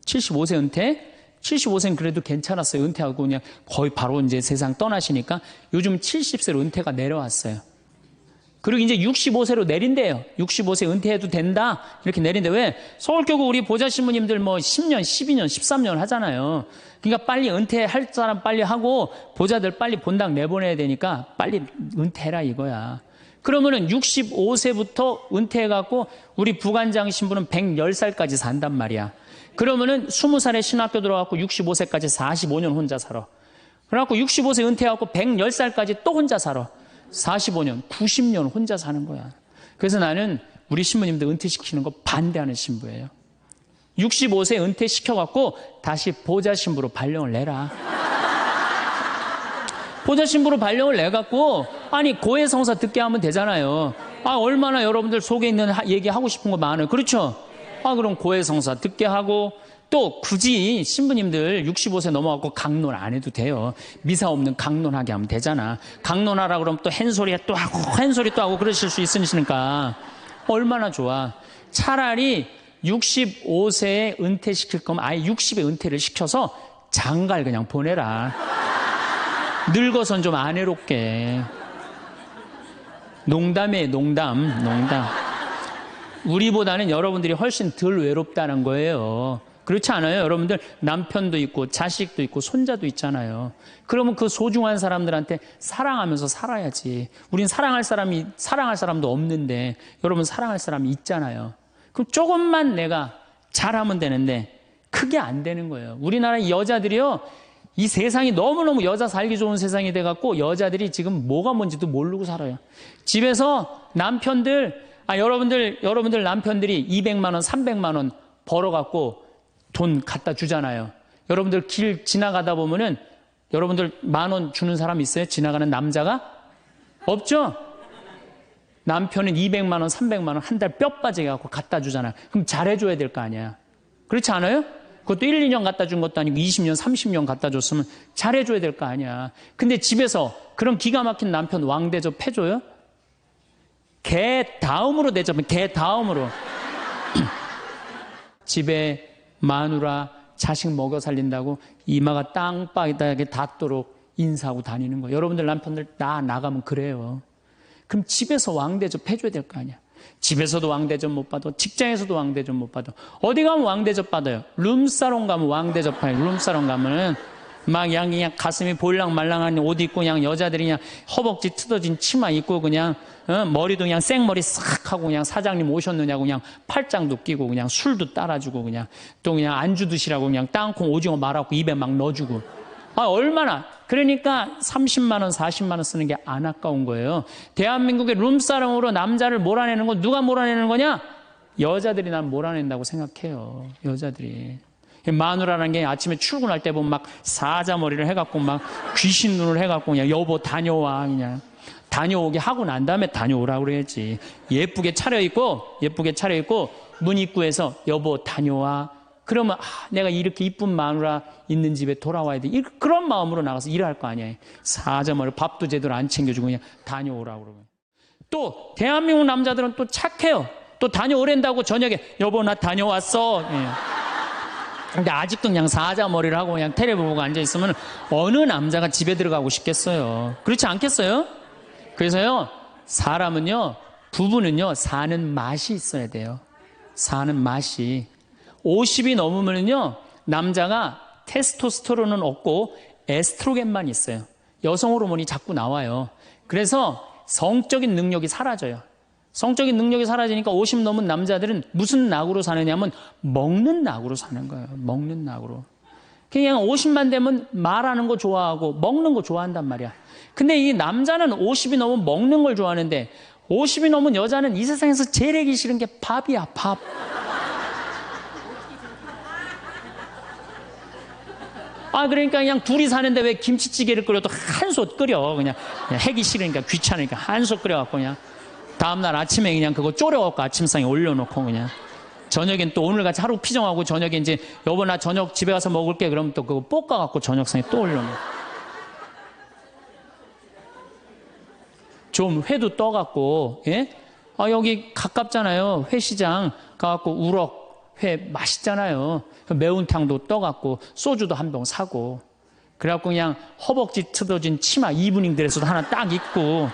75세 은퇴. 75세는 그래도 괜찮았어요. 은퇴하고 그냥 거의 바로 이제 세상 떠나시니까 요즘 70세로 은퇴가 내려왔어요. 그리고 이제 65세로 내린대요. 65세 은퇴해도 된다. 이렇게 내린대. 왜? 서울교구 우리 보좌 신부님들 뭐 10년, 12년, 13년 하잖아요. 그러니까 빨리 은퇴할 사람 빨리 하고 보좌들 빨리 본당 내보내야 되니까 빨리 은퇴해라 이거야. 그러면은 65세부터 은퇴해갖고 우리 부관장 신부는 110살까지 산단 말이야. 그러면은 20살에 신학교 들어갖고 65세까지 45년 혼자 살아. 그래갖고 65세 은퇴해갖고 110살까지 또 혼자 살아. 45년, 90년 혼자 사는 거야. 그래서 나는 우리 신부님들 은퇴시키는 거 반대하는 신부예요. 65세 은퇴시켜갖고 다시 보좌신부로 발령을 내라. 보좌신부로 발령을 내갖고, 아니, 고해성사 듣게 하면 되잖아요. 아, 얼마나 여러분들 속에 있는 얘기하고 싶은 거 많아요. 그렇죠? 아, 그럼 고해성사 듣게 하고, 또 굳이 신부님들 65세 넘어갖고 강론 안 해도 돼요. 미사 없는 강론하게 하면 되잖아. 강론하라 그러면 또 헨소리 또 하고, 헨소리 또 하고 그러실 수 있으니까. 얼마나 좋아. 차라리 65세에 은퇴시킬 거면 아예 60에 은퇴를 시켜서 장가를 그냥 보내라. 늙어선 좀 안 해롭게. 농담이에요, 농담. 우리보다는 여러분들이 훨씬 덜 외롭다는 거예요. 그렇지 않아요? 여러분들 남편도 있고 자식도 있고 손자도 있잖아요. 그러면 그 소중한 사람들한테 사랑하면서 살아야지. 우린 사랑할 사람도 없는데 여러분 사랑할 사람이 있잖아요. 그럼 조금만 내가 잘하면 되는데 그게 안 되는 거예요. 우리나라 여자들이요, 이 세상이 너무너무 여자 살기 좋은 세상이 돼갖고 여자들이 지금 뭐가 뭔지도 모르고 살아요. 집에서 남편들, 여러분들 남편들이 200만 원, 300만 원 벌어갖고 돈 갖다 주잖아요. 여러분들 길 지나가다 보면은 여러분들 10,000원 주는 사람 있어요? 지나가는 남자가? 없죠? 남편은 200만 원, 300만 원 한 달 뼈 빠지게 갖고 갖다 주잖아요. 그럼 잘해줘야 될 거 아니야. 그렇지 않아요? 그것도 1, 2년 갖다 준 것도 아니고 20년, 30년 갖다 줬으면 잘해줘야 될 거 아니야. 근데 집에서 그런 기가 막힌 남편 왕대접 해줘요? 개 다음으로 대접은 개 다음으로. 집에 마누라 자식 먹여 살린다고 이마가 땅바닥에 닿도록 인사하고 다니는 거예요. 여러분들 남편들 나가면 그래요. 그럼 집에서 왕대접 해줘야 될 거 아니야. 집에서도 왕대접 못 받아, 직장에서도 왕대접 못 받아. 어디 가면 왕대접 받아요? 룸사롱 가면 왕대접 받아요. 룸사롱 가면은 막 그냥 가슴이 볼랑말랑한 옷 입고 그냥 여자들이 그냥 허벅지 뜯어진 치마 입고 그냥 머리도 그냥 생머리 싹 하고 그냥 사장님 오셨느냐고 그냥 팔짱도 끼고 그냥 술도 따라주고 그냥 또 그냥 안주 드시라고 그냥 땅콩 오징어 말아갖고 입에 막 넣어주고. 아, 얼마나. 그러니까 30만 원, 40만 원 쓰는 게 안 아까운 거예요. 대한민국의 룸사롱으로 남자를 몰아내는 건 누가 몰아내는 거냐? 여자들이 난 몰아낸다고 생각해요. 여자들이. 마누라라는 게 아침에 출근할 때 보면 막 사자머리를 해갖고 막 귀신 눈을 해갖고 그냥 여보 다녀와 그냥 다녀오게 하고 난 다음에 다녀오라고 그래야지. 예쁘게 차려입고 문 입구에서 여보 다녀와. 그러면 내가 이렇게 이쁜 마누라 있는 집에 돌아와야 돼. 그런 마음으로 나가서 일할 거 아니에요. 사자머리 밥도 제대로 안 챙겨주고 그냥 다녀오라고 그러면. 또 대한민국 남자들은 또 착해요. 또 다녀오랜다고 저녁에 여보 나 다녀왔어. 예. 근데 아직도 그냥 사자머리를 하고 그냥 텔레비 보고 앉아있으면 어느 남자가 집에 들어가고 싶겠어요. 그렇지 않겠어요? 그래서요, 사람은요, 부부는요, 사는 맛이 있어야 돼요. 사는 맛이. 50이 넘으면요, 남자가 테스토스테론은 없고 에스트로겐만 있어요. 여성 호르몬이 자꾸 나와요. 그래서 성적인 능력이 사라져요. 성적인 능력이 사라지니까 50 넘은 남자들은 무슨 낙으로 사느냐면 먹는 낙으로 사는 거예요. 먹는 낙으로. 그냥 50만 되면 말하는 거 좋아하고 먹는 거 좋아한단 말이야. 근데 이 남자는 50이 넘으면 먹는 걸 좋아하는데 50이 넘은 여자는 이 세상에서 제일 하기 싫은 게 밥이야, 밥. 그러니까 그냥 둘이 사는데 왜 김치찌개를 끓여도 한솥 끓여. 그냥 하기 싫으니까 귀찮으니까 한솥 끓여갖고 그냥 다음날 아침에 그냥 그거 졸여갖고 아침상에 올려놓고 그냥 저녁엔 또 오늘같이 하루 피정하고 저녁에 이제 여보 나 저녁 집에 가서 먹을게 그러면 또 그거 볶아갖고 저녁상에 또 올려놓고 좀 회도 떠갖고 예? 여기 가깝잖아요. 회시장 가갖고 우럭 회 맛있잖아요. 매운탕도 떠갖고 소주도 한 병 사고 그래갖고 그냥 허벅지 뜯어진 치마 이브닝 드레스도 하나 딱 입고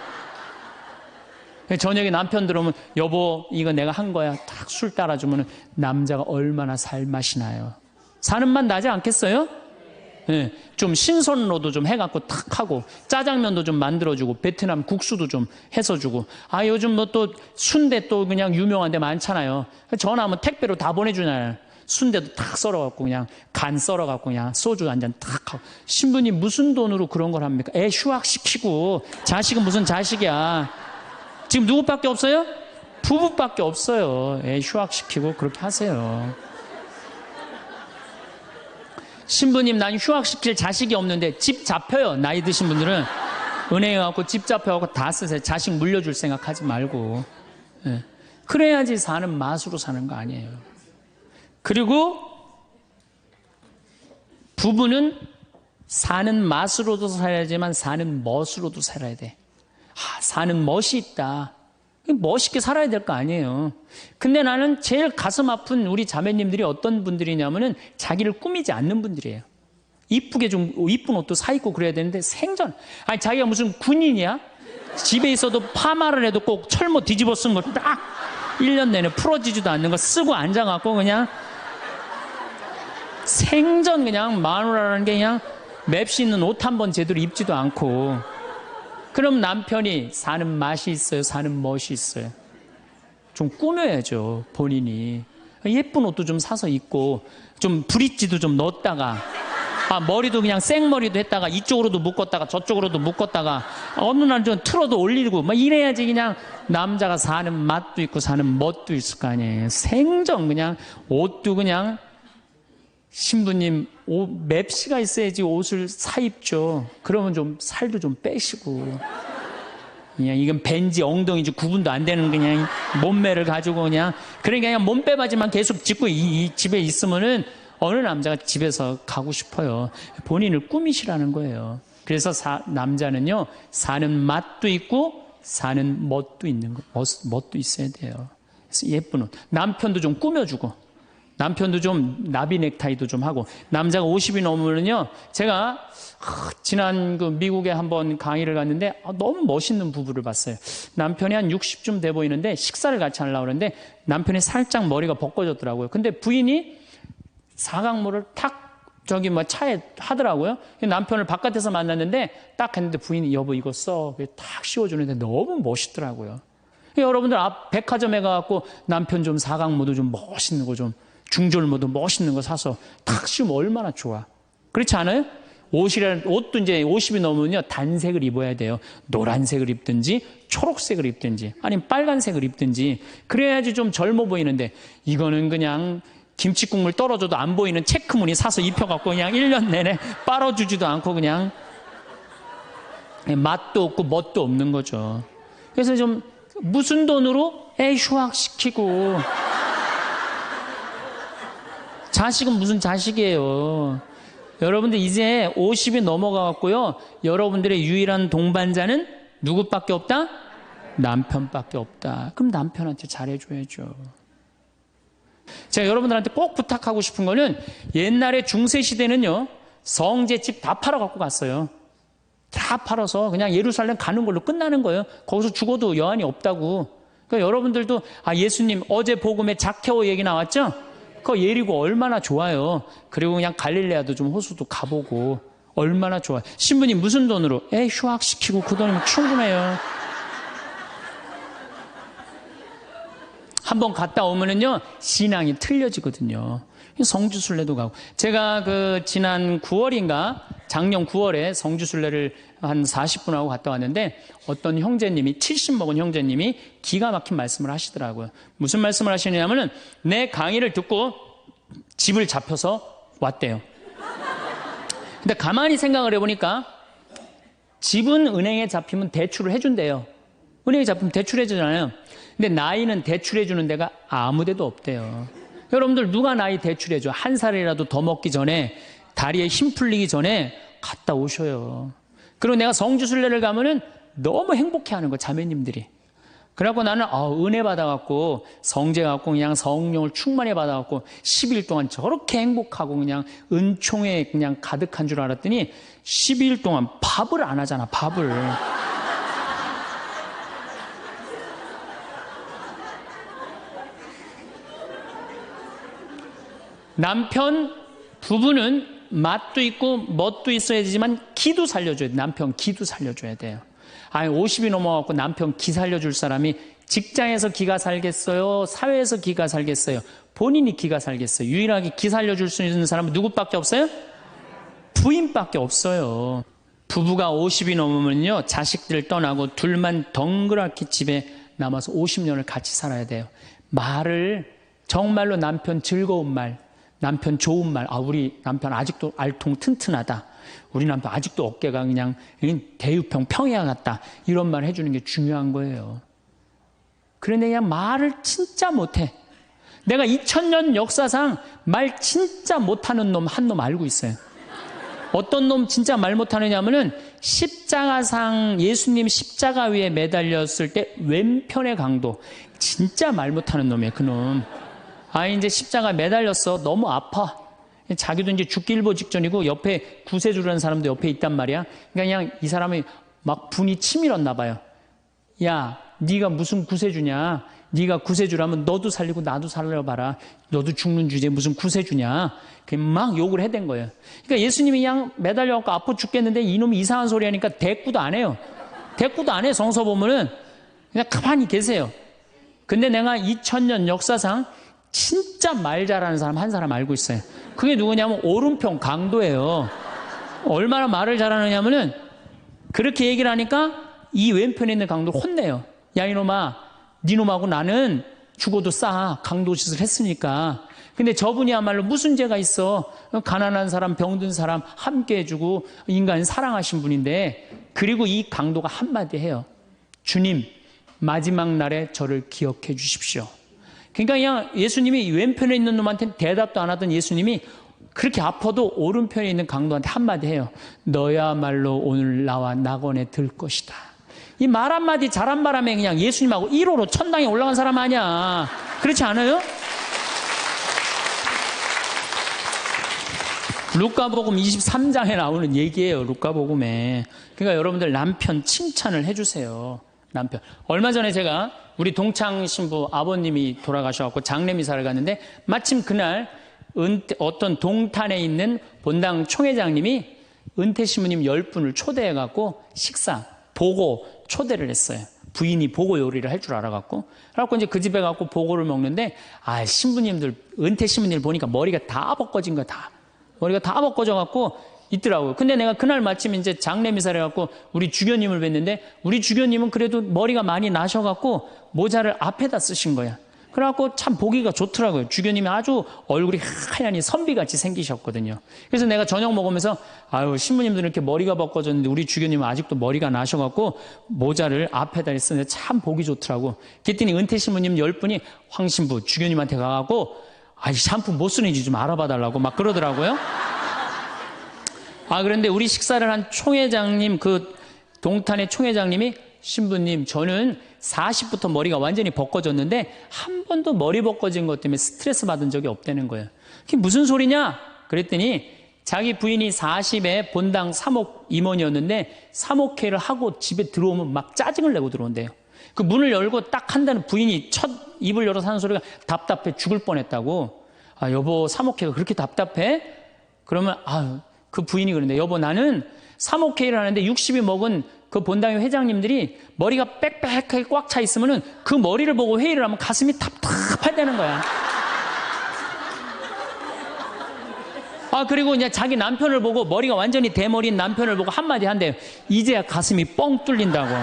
저녁에 남편 들어오면 여보 이거 내가 한 거야 딱 술 따라주면 남자가 얼마나 살맛이 나요. 사는 맛 나지 않겠어요? 네, 좀 신선로도 좀 해갖고 탁 하고 짜장면도 좀 만들어주고 베트남 국수도 좀 해서 주고 요즘 뭐 또 순대 또 그냥 유명한 데 많잖아요. 전화하면 택배로 다 보내주잖아요. 순대도 탁 썰어갖고 그냥 간 썰어갖고 그냥 소주 한 잔 탁 하고 신부님 무슨 돈으로 그런 걸 합니까? 애 휴학시키고 자식은 무슨 자식이야. 지금 누구밖에 없어요? 부부밖에 없어요. 애 휴학시키고 그렇게 하세요. 신부님, 난 휴학시킬 자식이 없는데 집 잡혀요. 나이 드신 분들은 은행에 가고 집 잡혀갖고 다 쓰세요. 자식 물려줄 생각하지 말고. 예. 그래야지 사는 맛으로 사는 거 아니에요. 그리고 부부는 사는 맛으로도 살아야지만 사는 멋으로도 살아야 돼. 사는 멋이 있다. 멋있게 살아야 될 거 아니에요. 근데 나는 제일 가슴 아픈 우리 자매님들이 어떤 분들이냐면은 자기를 꾸미지 않는 분들이에요. 이쁘게 좀 이쁜 옷도 사 입고 그래야 되는데 생전 아니 자기가 무슨 군인이야? 집에 있어도 파마를 해도 꼭 철모 뒤집어 쓴 거 딱 1년 내내 풀어지지도 않는 거 쓰고 앉아갖고 그냥 생전 그냥 마누라라는 게 그냥 맵시 있는 옷 한 번 제대로 입지도 않고 그럼 남편이 사는 맛이 있어요? 사는 멋이 있어요? 좀 꾸며야죠, 본인이. 예쁜 옷도 좀 사서 입고, 좀 브릿지도 좀 넣었다가, 머리도 그냥 생머리도 했다가, 이쪽으로도 묶었다가, 저쪽으로도 묶었다가, 어느 날 좀 틀어도 올리고, 막 이래야지 그냥 남자가 사는 맛도 있고, 사는 멋도 있을 거 아니에요. 생전 그냥, 옷도 그냥, 신부님, 맵시가 있어야지 옷을 사 입죠. 그러면 좀 살도 좀 빼시고. 그냥 이건 벤지 엉덩이지 구분도 안 되는 그냥 몸매를 가지고 그냥. 그러니까 그냥 몸빼바지만 계속 짚고 이 집에 있으면은 어느 남자가 집에서 가고 싶어요. 본인을 꾸미시라는 거예요. 그래서 남자는요, 사는 맛도 있고 사는 멋도 있는 거, 멋도 있어야 돼요. 그래서 예쁜 옷. 남편도 좀 꾸며주고. 남편도 좀 나비 넥타이도 좀 하고. 남자가 50이 넘으면요, 제가 지난 그 미국에 한번 강의를 갔는데 너무 멋있는 부부를 봤어요. 남편이 한 60쯤 돼 보이는데 식사를 같이 하려고 그러는데 남편이 살짝 머리가 벗겨졌더라고요. 근데 부인이 사각모를 탁 저기 뭐 차에 하더라고요. 남편을 바깥에서 만났는데 딱 했는데 부인이 여보 이거 써. 탁 씌워주는데 너무 멋있더라고요. 여러분들 앞 백화점에 가갖고 남편 좀 사각모도 좀 멋있는 거 좀 중절모도 멋있는 거 사서 탁 씌우면 얼마나 좋아. 그렇지 않아요? 옷도 이제 50이 넘으면요, 단색을 입어야 돼요. 노란색을 입든지, 초록색을 입든지, 아니면 빨간색을 입든지, 그래야지 좀 젊어 보이는데, 이거는 그냥 김치국물 떨어져도 안 보이는 체크무늬 사서 입혀갖고 그냥 1년 내내 빨아주지도 않고 그냥 맛도 없고 멋도 없는 거죠. 그래서 좀 무슨 돈으로 휴학시키고, 자식은 무슨 자식이에요. 여러분들 이제 50이 넘어가갖고요, 여러분들의 유일한 동반자는 누구밖에 없다? 남편밖에 없다. 그럼 남편한테 잘해줘야죠. 제가 여러분들한테 꼭 부탁하고 싶은 거는, 옛날에 중세시대는요, 성제 집 다 팔아갖고 갔어요. 다 팔아서 그냥 예루살렘 가는 걸로 끝나는 거예요. 거기서 죽어도 여한이 없다고. 그러니까 여러분들도 예수님 어제 복음에 자케오 얘기 나왔죠? 그 예리고 얼마나 좋아요. 그리고 그냥 갈릴레아도 좀 호수도 가보고 얼마나 좋아요. 신부님 무슨 돈으로? 휴학시키고 그 돈이면 충분해요. 한번 갔다 오면은요, 신앙이 틀려지거든요. 성주순례도 가고. 제가 지난 9월인가 작년 9월에 성주순례를 한 40분 하고 갔다 왔는데, 어떤 형제님이 70 먹은 형제님이 기가 막힌 말씀을 하시더라고요. 무슨 말씀을 하시냐면은, 내 강의를 듣고 집을 잡혀서 왔대요. 근데 가만히 생각을 해보니까 집은 은행에 잡히면 대출을 해준대요. 은행에 잡히면 대출해주잖아요. 근데 나이는 대출해주는 데가 아무 데도 없대요. 여러분들 누가 나이 대출해줘? 한 살이라도 더 먹기 전에, 다리에 힘 풀리기 전에 갔다 오셔요. 그리고 내가 성주순례를 가면은 너무 행복해하는 거, 자매님들이. 그래갖고 나는 은혜 받아갖고 성제 갖고 그냥 성령을 충만히 받아갖고 10일 동안 저렇게 행복하고 그냥 은총에 그냥 가득한 줄 알았더니 12일 동안 밥을 안 하잖아, 밥을. 남편, 부부는 맛도 있고 멋도 있어야 되지만 기도 살려줘야 돼. 남편 기도 살려줘야 돼요. 50이 넘어갖고 남편 기 살려줄 사람이 직장에서 기가 살겠어요? 사회에서 기가 살겠어요? 본인이 기가 살겠어요? 유일하게 기 살려줄 수 있는 사람은 누구밖에 없어요? 부인밖에 없어요. 부부가 50이 넘으면요, 자식들 떠나고 둘만 덩그랗게 집에 남아서 50년을 같이 살아야 돼요. 말을 정말로 남편 즐거운 말, 남편 좋은 말, 우리 남편 아직도 알통 튼튼하다. 우리 남편 아직도 어깨가 그냥 대유평 평야 같다. 이런 말 해주는 게 중요한 거예요. 그런데 그냥 말을 진짜 못해. 내가 2000년 역사상 말 진짜 못하는 놈 한 놈 알고 있어요. 어떤 놈 진짜 말 못하느냐면은 십자가상 예수님 십자가 위에 매달렸을 때 왼편의 강도. 진짜 말 못하는 놈이에요, 그놈. 이제 십자가 매달렸어. 너무 아파. 자기도 이제 죽기 일보 직전이고 옆에 구세주라는 사람도 옆에 있단 말이야. 그냥 이 사람이 막 분이 치밀었나 봐요. 야, 네가 무슨 구세주냐? 네가 구세주라면 너도 살리고 나도 살려봐라. 너도 죽는 주제에 무슨 구세주냐? 막 욕을 해댄 거예요. 그러니까 예수님이 그냥 매달려갖고 아파 죽겠는데 이놈이 이상한 소리 하니까 대꾸도 안 해요. 대꾸도 안 해. 성서 보면은 그냥 가만히 계세요. 근데 내가 2000년 역사상 진짜 말 잘하는 사람 한 사람 알고 있어요. 그게 누구냐면 오른편 강도예요. 얼마나 말을 잘하느냐면은 그렇게 얘기를 하니까 이 왼편에 있는 강도를 혼내요. 야, 이놈아, 니놈하고 나는 죽어도 싸. 강도 짓을 했으니까. 근데 저분이야말로 무슨 죄가 있어. 가난한 사람, 병든 사람 함께 해주고 인간 사랑하신 분인데, 그리고 이 강도가 한마디 해요. 주님, 마지막 날에 저를 기억해 주십시오. 그러니까 그냥 예수님이 왼편에 있는 놈한테 대답도 안 하던 예수님이 그렇게 아파도 오른편에 있는 강도한테 한마디 해요. 너야말로 오늘 나와 낙원에 들 것이다. 이 말 한마디 잘한 바람에 그냥 예수님하고 1호로 천당에 올라간 사람 아니야. 그렇지 않아요? 루카복음 23장에 나오는 얘기예요. 루카복음에. 그러니까 여러분들 남편 칭찬을 해주세요. 남편. 얼마 전에 제가 우리 동창 신부 아버님이 돌아가셔서 장례미사를 갔는데 마침 그날 어떤 동탄에 있는 본당 총회장님이 은퇴 신부님 10분을 초대해갖고 식사, 보고 초대를 했어요. 부인이 보고 요리를 할 줄 알아갖고. 그래갖고 이제 그 집에 가고 보고를 먹는데, 신부님들, 은퇴 신부님들 보니까 머리가 다 벗겨진 거야, 다. 머리가 다 벗겨져갖고 있더라고요. 근데 내가 그날 마침 이제 장례미사를 해갖고 우리 주교님을 뵀는데, 우리 주교님은 그래도 머리가 많이 나셔갖고 모자를 앞에다 쓰신 거야. 그래갖고 참 보기가 좋더라고요. 주교님이 아주 얼굴이 하얀이 선비같이 생기셨거든요. 그래서 내가 저녁 먹으면서 신부님들은 이렇게 머리가 벗겨졌는데 우리 주교님은 아직도 머리가 나셔갖고 모자를 앞에다 쓰는데 참 보기 좋더라고. 그랬더니 은퇴 신부님 10분이 황 신부 주교님한테 가갖고 샴푸 못 쓰는지 좀 알아봐 달라고 막 그러더라고요. 그런데 우리 식사를 한 총회장님, 그 동탄의 총회장님이 신부님, 저는 40부터 머리가 완전히 벗겨졌는데 한 번도 머리 벗겨진 것 때문에 스트레스 받은 적이 없다는 거예요. 그게 무슨 소리냐? 그랬더니 자기 부인이 40에 본당 사목 임원이었는데 사목회를 하고 집에 들어오면 막 짜증을 내고 들어온대요. 그 문을 열고 딱 한다는 부인이 첫 입을 열어서 하는 소리가 답답해 죽을 뻔했다고. 여보, 사목회가 그렇게 답답해? 그러면 그 부인이 그러는데, 여보, 나는 사목회를 하는데 60이 먹은 그 본당의 회장님들이 머리가 빽빽하게 꽉 차 있으면은 그 머리를 보고 회의를 하면 가슴이 답답하다는 거야. 그리고 이제 자기 남편을 보고 머리가 완전히 대머리인 남편을 보고 한마디 한대요. 이제야 가슴이 뻥 뚫린다고.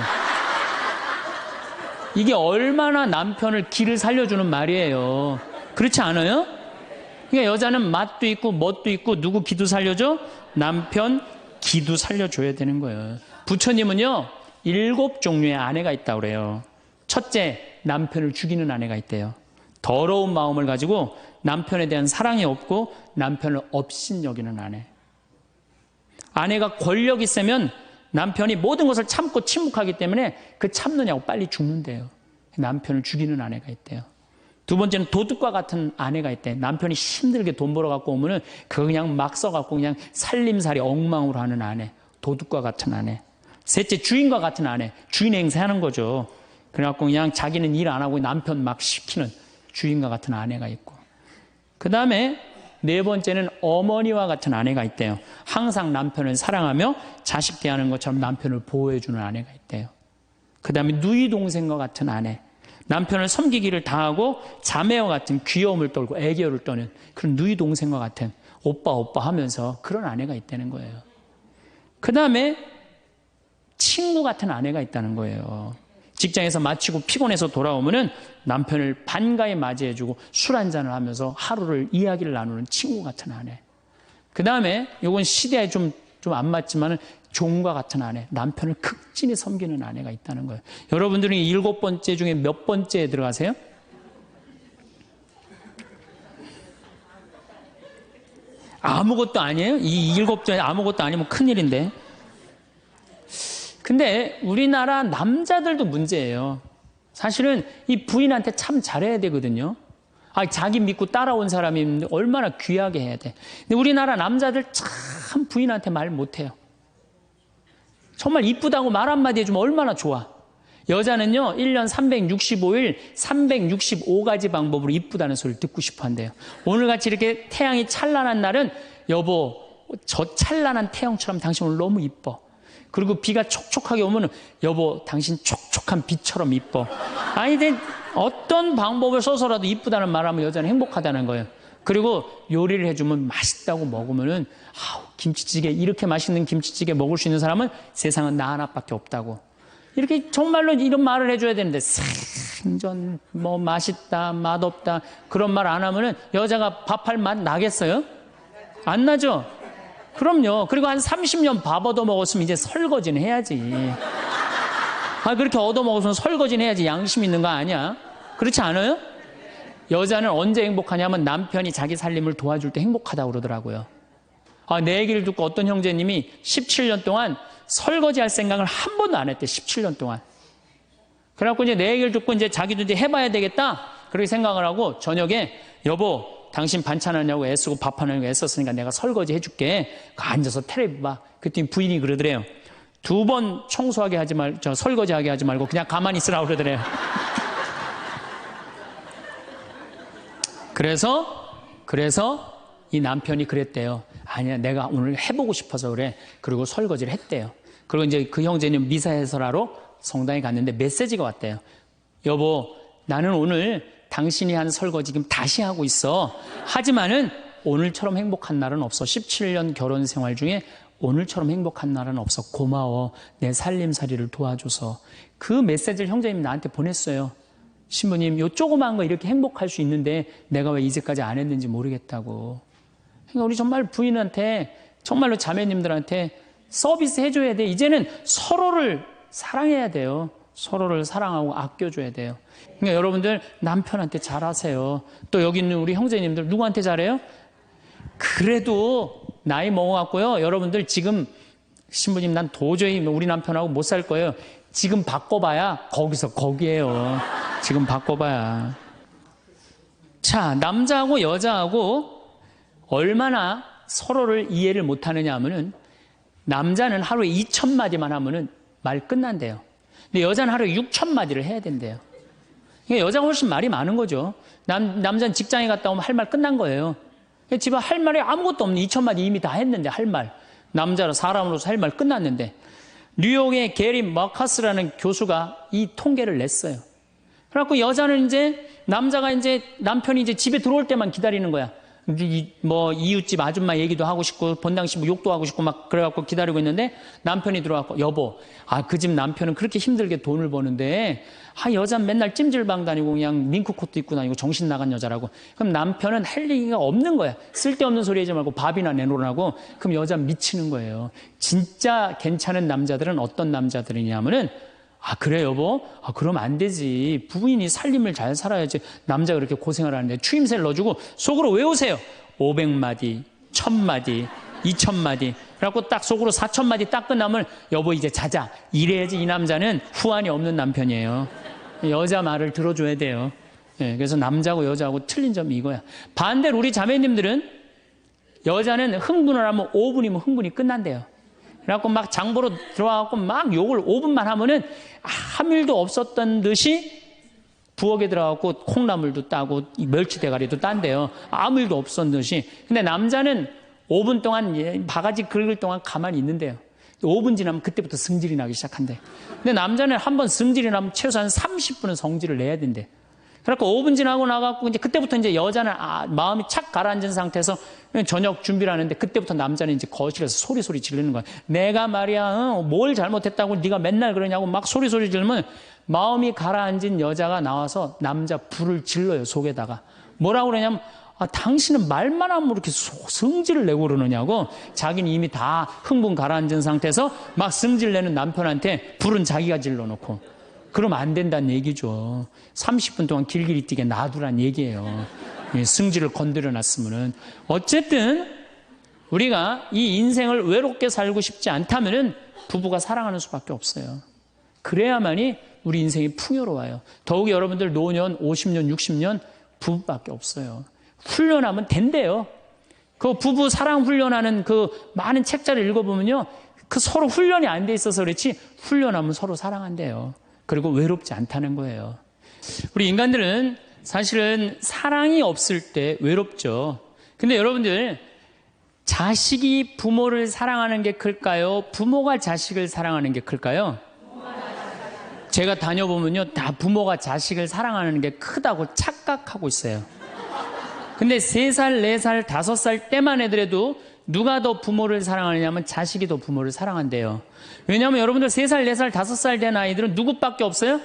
이게 얼마나 남편을 기를 살려주는 말이에요. 그렇지 않아요? 그러니까 여자는 맛도 있고 멋도 있고 누구 기도 살려줘? 남편 기도 살려줘야 되는 거예요. 부처님은요 7종류의 아내가 있다고 그래요. 첫째, 남편을 죽이는 아내가 있대요. 더러운 마음을 가지고 남편에 대한 사랑이 없고 남편을 업신여기는 아내. 아내가 권력이 있으면 남편이 모든 것을 참고 침묵하기 때문에 그 참느냐고 빨리 죽는데요. 남편을 죽이는 아내가 있대요. 두 번째는 도둑과 같은 아내가 있대. 남편이 힘들게 돈 벌어갖고 오면은 그거 그냥 막 써갖고 그냥 살림살이 엉망으로 하는 아내. 도둑과 같은 아내. 셋째, 주인과 같은 아내. 주인 행세하는 거죠. 그래갖고 그냥 자기는 일 안 하고 남편 막 시키는 주인과 같은 아내가 있고. 그 다음에 네 번째는 어머니와 같은 아내가 있대요. 항상 남편을 사랑하며 자식 대하는 것처럼 남편을 보호해주는 아내가 있대요. 그 다음에 누이 동생과 같은 아내. 남편을 섬기기를 다하고 자매와 같은 귀여움을 떨고 애교를 떠는 그런 누이 동생과 같은 오빠 하면서 그런 아내가 있다는 거예요. 그 다음에 친구 같은 아내가 있다는 거예요. 직장에서 마치고 피곤해서 돌아오면은 남편을 반가에 맞이해주고 술 한잔을 하면서 하루를 이야기를 나누는 친구 같은 아내. 그 다음에 요건 시대에 좀 안 맞지만은 종과 같은 아내, 남편을 극진히 섬기는 아내가 있다는 거예요. 여러분들은 7번째 중에 몇 번째에 들어가세요? 아무것도 아니에요? 이 7번째 아무것도 아니면 큰일인데. 근데 우리나라 남자들도 문제예요. 사실은 이 부인한테 참 잘해야 되거든요. 자기 믿고 따라온 사람이 얼마나 귀하게 해야 돼. 근데 우리나라 남자들 참 부인한테 말 못해요. 정말 이쁘다고 말 한마디 해주면 얼마나 좋아. 여자는요, 1년 365일 365가지 방법으로 이쁘다는 소리를 듣고 싶어 한대요. 오늘같이 이렇게 태양이 찬란한 날은 여보, 저 찬란한 태양처럼 당신 오늘 너무 이뻐. 그리고 비가 촉촉하게 오면 여보, 당신 촉촉한 비처럼 이뻐. 근데 어떤 방법을 써서라도 이쁘다는 말하면 여자는 행복하다는 거예요. 그리고 요리를 해주면 맛있다고 먹으면은 김치찌개, 이렇게 맛있는 김치찌개 먹을 수 있는 사람은 세상은 나 하나밖에 없다고. 이렇게 정말로 이런 말을 해줘야 되는데 생전 뭐 맛있다, 맛없다 그런 말 안 하면은 여자가 밥할 맛 나겠어요? 안 나죠? 그럼요. 그리고 한 30년 밥 얻어먹었으면 이제 설거지는 해야지. 그렇게 얻어먹었으면 설거지는 해야지. 양심 있는 거 아니야? 그렇지 않아요? 여자는 언제 행복하냐면 남편이 자기 살림을 도와줄 때 행복하다고 그러더라고요. 내 얘기를 듣고 어떤 형제님이 17년 동안 설거지할 생각을 한 번도 안 했대. 17년 동안. 그래갖고 이제 내 얘기를 듣고 이제 자기도 이제 해봐야 되겠다. 그렇게 생각을 하고 저녁에 여보, 당신 반찬하냐고 애쓰고 밥하냐고 애썼으니까 내가 설거지 해줄게. 앉아서 텔레비 봐. 그랬더니 부인이 그러더래요. 2번 청소하게 하지 설거지하게 하지 말고 그냥 가만히 있으라고 그러더래요. 그래서 이 남편이 그랬대요. 아니야, 내가 오늘 해보고 싶어서 그래. 그리고 설거지를 했대요. 그리고 이제 그 형제는 미사 해설하러 성당에 갔는데 메시지가 왔대요. 여보, 나는 오늘 당신이 한 설거지 지금 다시 하고 있어. 하지만은 오늘처럼 행복한 날은 없어. 17년 결혼 생활 중에 오늘처럼 행복한 날은 없어. 고마워. 내 살림살이를 도와줘서. 그 메시지를 형제님이 나한테 보냈어요. 신부님, 요 조그만 거 이렇게 행복할 수 있는데 내가 왜 이제까지 안 했는지 모르겠다고. 그러니까 우리 정말 부인한테, 정말로 자매님들한테 서비스 해줘야 돼. 이제는 서로를 사랑해야 돼요. 서로를 사랑하고 아껴줘야 돼요. 그러니까 여러분들 남편한테 잘하세요. 또 여기 있는 우리 형제님들 누구한테 잘해요? 그래도 나이 먹어갖고요. 여러분들 지금 신부님 난 도저히 우리 남편하고 못 살 거예요. 지금 바꿔봐야 거기서 거기에요. 지금 바꿔봐야. 자, 남자하고 여자하고 얼마나 서로를 이해를 못하느냐 하면은 남자는 하루에 2,000마디만 하면은 말 끝난대요. 근데 여자는 하루에 6,000마디를 해야 된대요. 그러니까 여자가 훨씬 말이 많은 거죠. 남자는 직장에 갔다 오면 할 말 끝난 거예요. 집에 할 말이 아무것도 없는 2,000마디 이미 다 했는데 할 말. 남자로 사람으로서 할 말 끝났는데. 뉴욕의 게리 마카스라는 교수가 이 통계를 냈어요. 그래갖고 여자는 남자가 남편이 집에 들어올 때만 기다리는 거야. 뭐 이웃집 아줌마 얘기도 하고 싶고 본당시 뭐 욕도 하고 싶고 막 그래갖고 기다리고 있는데 남편이 들어와서 여보, 그 집 남편은 그렇게 힘들게 돈을 버는데 여자는 맨날 찜질방 다니고 그냥 밍크코트 입고 다니고 정신 나간 여자라고. 그럼 남편은 할 얘기가 없는 거야. 쓸데없는 소리 하지 말고 밥이나 내놓으라고. 그럼 여자는 미치는 거예요. 진짜 괜찮은 남자들은 어떤 남자들이냐면은 그래 여보? 그럼 안 되지. 부인이 살림을 잘 살아야지. 남자가 그렇게 고생을 하는데 추임새를 넣어주고 속으로 외우세요. 500마디, 1000마디, 2000마디. 그래갖고 딱 속으로 4000마디 딱 끝나면 여보 이제 자자. 이래야지 이 남자는 후환이 없는 남편이에요. 여자 말을 들어줘야 돼요. 그래서 남자하고 여자하고 틀린 점이 이거야. 반대로 우리 자매님들은 여자는 흥분을 하면 5분이면 흥분이 끝난대요. 그래갖고 막 장보러 들어와갖고 막 욕을 5분만 하면은 아무 일도 없었던 듯이 부엌에 들어가갖고 콩나물도 따고 멸치 대가리도 딴대요. 아무 일도 없었던 듯이. 근데 남자는 5분 동안 바가지 긁을 동안 가만히 있는데요. 5분 지나면 그때부터 승질이 나기 시작한대. 근데 남자는 한번 승질이 나면 최소한 30분은 성질을 내야 된대. 그래갖고 5분 지나고 나가고 그때부터 여자는 마음이 착 가라앉은 상태에서 저녁 준비를 하는데 그때부터 남자는 이제 거실에서 소리 지르는 거야. 내가 말이야 뭘 잘못했다고 네가 맨날 그러냐고 막 소리 지르면 마음이 가라앉은 여자가 나와서 남자 불을 질러요, 속에다가. 뭐라고 그러냐면 당신은 말만 하면 이렇게 성질을 내고 그러느냐고. 자기는 이미 다 흥분 가라앉은 상태에서 막 성질 내는 남편한테 불은 자기가 질러놓고. 그러면 안 된다는 얘기죠. 30분 동안 길길이 뛰게 놔두란 얘기예요. 승질을 건드려 놨으면은. 어쨌든 우리가 이 인생을 외롭게 살고 싶지 않다면은 부부가 사랑하는 수밖에 없어요. 그래야만이 우리 인생이 풍요로워요. 더욱이 여러분들 노년 50년 60년 부부밖에 없어요. 훈련하면 된대요. 그 부부 사랑 훈련하는 그 많은 책자를 읽어보면요, 그 서로 훈련이 안 돼 있어서 그렇지 훈련하면 서로 사랑한대요. 그리고 외롭지 않다는 거예요. 우리 인간들은 사실은 사랑이 없을 때 외롭죠. 근데 여러분들, 자식이 부모를 사랑하는 게 클까요? 부모가 자식을 사랑하는 게 클까요? 제가 다녀보면요, 다 부모가 자식을 사랑하는 게 크다고 착각하고 있어요. 근데 3살, 4살, 5살 때만 해더라도 누가 더 부모를 사랑하느냐면 자식이 더 부모를 사랑한대요. 왜냐하면 여러분들 3살, 4살, 5살 된 아이들은 누구밖에 없어요?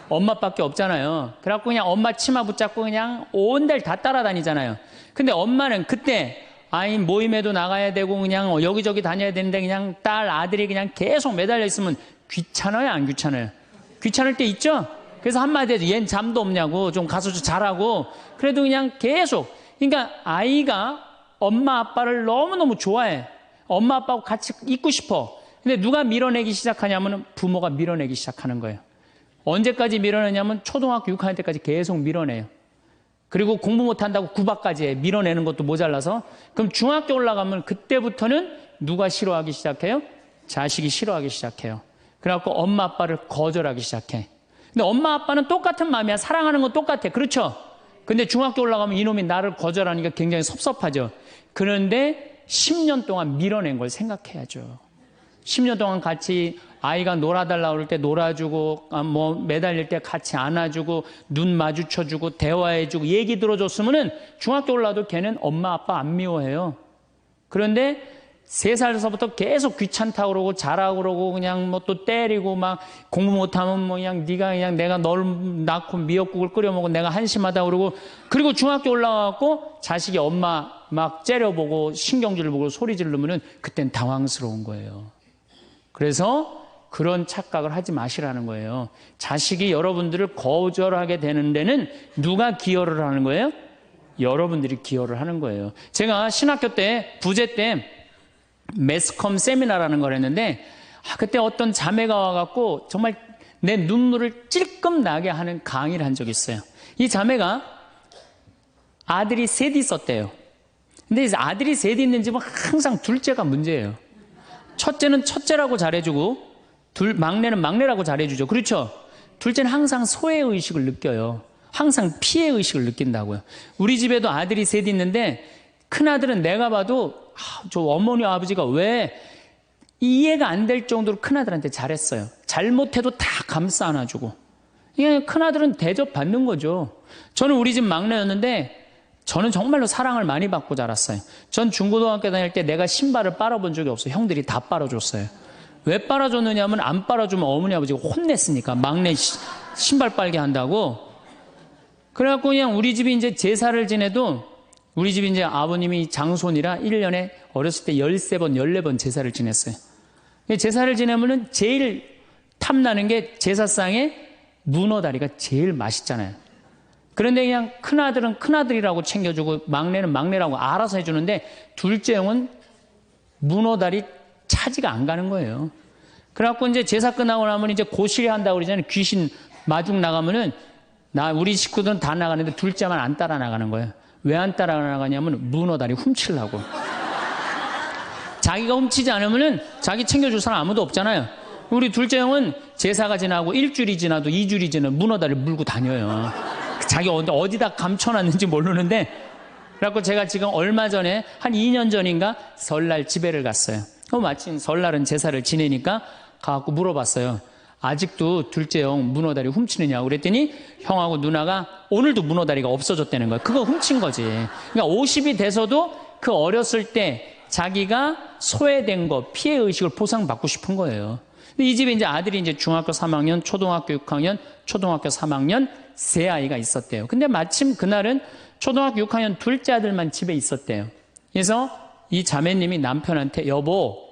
엄마밖에 없잖아요. 그래갖고 그냥 엄마 치마 붙잡고 그냥 온 데를 다 따라다니잖아요. 근데 엄마는 그때 아이 모임에도 나가야 되고 그냥 여기저기 다녀야 되는데 그냥 딸, 아들이 그냥 계속 매달려 있으면 귀찮아요, 안 귀찮아요? 귀찮을 때 있죠? 그래서 한마디 해서 얜 잠도 없냐고, 좀 가서 좀 자라고. 그래도 그냥 계속. 그러니까 아이가 엄마 아빠를 너무너무 좋아해. 엄마 아빠하고 같이 있고 싶어. 근데 누가 밀어내기 시작하냐면 부모가 밀어내기 시작하는 거예요. 언제까지 밀어내냐면 초등학교 6학년 때까지 계속 밀어내요. 그리고 공부 못한다고 구박까지 해. 밀어내는 것도 모자라서. 그럼 중학교 올라가면 그때부터는 누가 싫어하기 시작해요? 자식이 싫어하기 시작해요. 그래갖고 엄마 아빠를 거절하기 시작해. 근데 엄마 아빠는 똑같은 마음이야. 사랑하는 건 똑같아. 그렇죠? 근데 중학교 올라가면 이놈이 나를 거절하니까 굉장히 섭섭하죠. 그런데 10년 동안 밀어낸 걸 생각해야죠. 10년 동안 같이 아이가 놀아달라고 그럴 때 놀아주고, 매달릴 때 같이 안아주고, 눈 마주쳐주고, 대화해주고, 얘기 들어줬으면은 중학교 올라도 걔는 엄마 아빠 안 미워해요. 그런데 3살서부터 계속 귀찮다고 그러고 자라고 그러고 그냥 또 때리고 막 공부 못하면 그냥 네가 그냥 내가 널 낳고 미역국을 끓여 먹고 내가 한심하다고 그러고, 그리고 중학교 올라가고 자식이 엄마 막 째려보고 신경질 보고 소리 지르면은 그땐 당황스러운 거예요. 그래서 그런 착각을 하지 마시라는 거예요. 자식이 여러분들을 거절하게 되는 데는 누가 기여를 하는 거예요? 여러분들이 기여를 하는 거예요. 제가 신학교 때 부제 때 매스컴 세미나라는 걸 했는데 그때 어떤 자매가 와갖고 정말 내 눈물을 찔끔 나게 하는 강의를 한 적이 있어요. 이 자매가 아들이 셋 있었대요. 근데 아들이 셋 있는 집은 항상 둘째가 문제예요. 첫째는 첫째라고 잘해주고 막내는 막내라고 잘해주죠. 그렇죠? 둘째는 항상 소외의식을 느껴요. 항상 피해의식을 느낀다고요. 우리 집에도 아들이 셋 있는데 큰아들은 내가 봐도 저 어머니 아버지가 왜 이해가 안 될 정도로 큰아들한테 잘했어요. 잘못해도 다 감싸 안아주고. 이게 큰아들은 대접받는 거죠. 저는 우리 집 막내였는데 저는 정말로 사랑을 많이 받고 자랐어요. 전 중고등학교 다닐 때 내가 신발을 빨아본 적이 없어요. 형들이 다 빨아줬어요. 왜 빨아줬느냐면 안 빨아주면 어머니 아버지가 혼냈으니까 막내 신발 빨게 한다고. 그래갖고 그냥 우리 집이 이제 제사를 지내도 우리 집이 이제 아버님이 장손이라 1년에 어렸을 때 13번, 14번 제사를 지냈어요. 제사를 지내면은 제일 탐나는 게 제사상에 문어다리가 제일 맛있잖아요. 그런데 그냥 큰아들은 큰아들이라고 챙겨주고 막내는 막내라고 알아서 해주는데 둘째 형은 문어다리 차지가 안 가는 거예요. 그래갖고 이제 제사 끝나고 나면 이제 고시리 한다고 그러잖아요. 귀신 마중 나가면은 우리 식구들은 다 나가는데 둘째만 안 따라 나가는 거예요. 왜 안 따라 나가냐면 문어다리 훔치려고. 자기가 훔치지 않으면은 자기 챙겨줄 사람 아무도 없잖아요. 우리 둘째 형은 제사가 지나고 1주일이 지나도 2주일이 지나도 문어다리 물고 다녀요. 자기 어디다 감춰놨는지 모르는데. 그래갖고 제가 지금 얼마 전에 한 2년 전인가 설날 집에를 갔어요. 마침 설날은 제사를 지내니까 가갖고 물어봤어요. 아직도 둘째 형 문어다리 훔치느냐고 그랬더니 형하고 누나가 오늘도 문어다리가 없어졌다는 거예요. 그거 훔친 거지. 그러니까 50이 돼서도 그 어렸을 때 자기가 소외된 거, 피해 의식을 보상받고 싶은 거예요. 근데 이 집에 이제 아들이 이제 중학교 3학년, 초등학교 6학년, 초등학교 3학년 세 아이가 있었대요. 근데 마침 그날은 초등학교 6학년 둘째 아들만 집에 있었대요. 그래서 이 자매님이 남편한테 여보,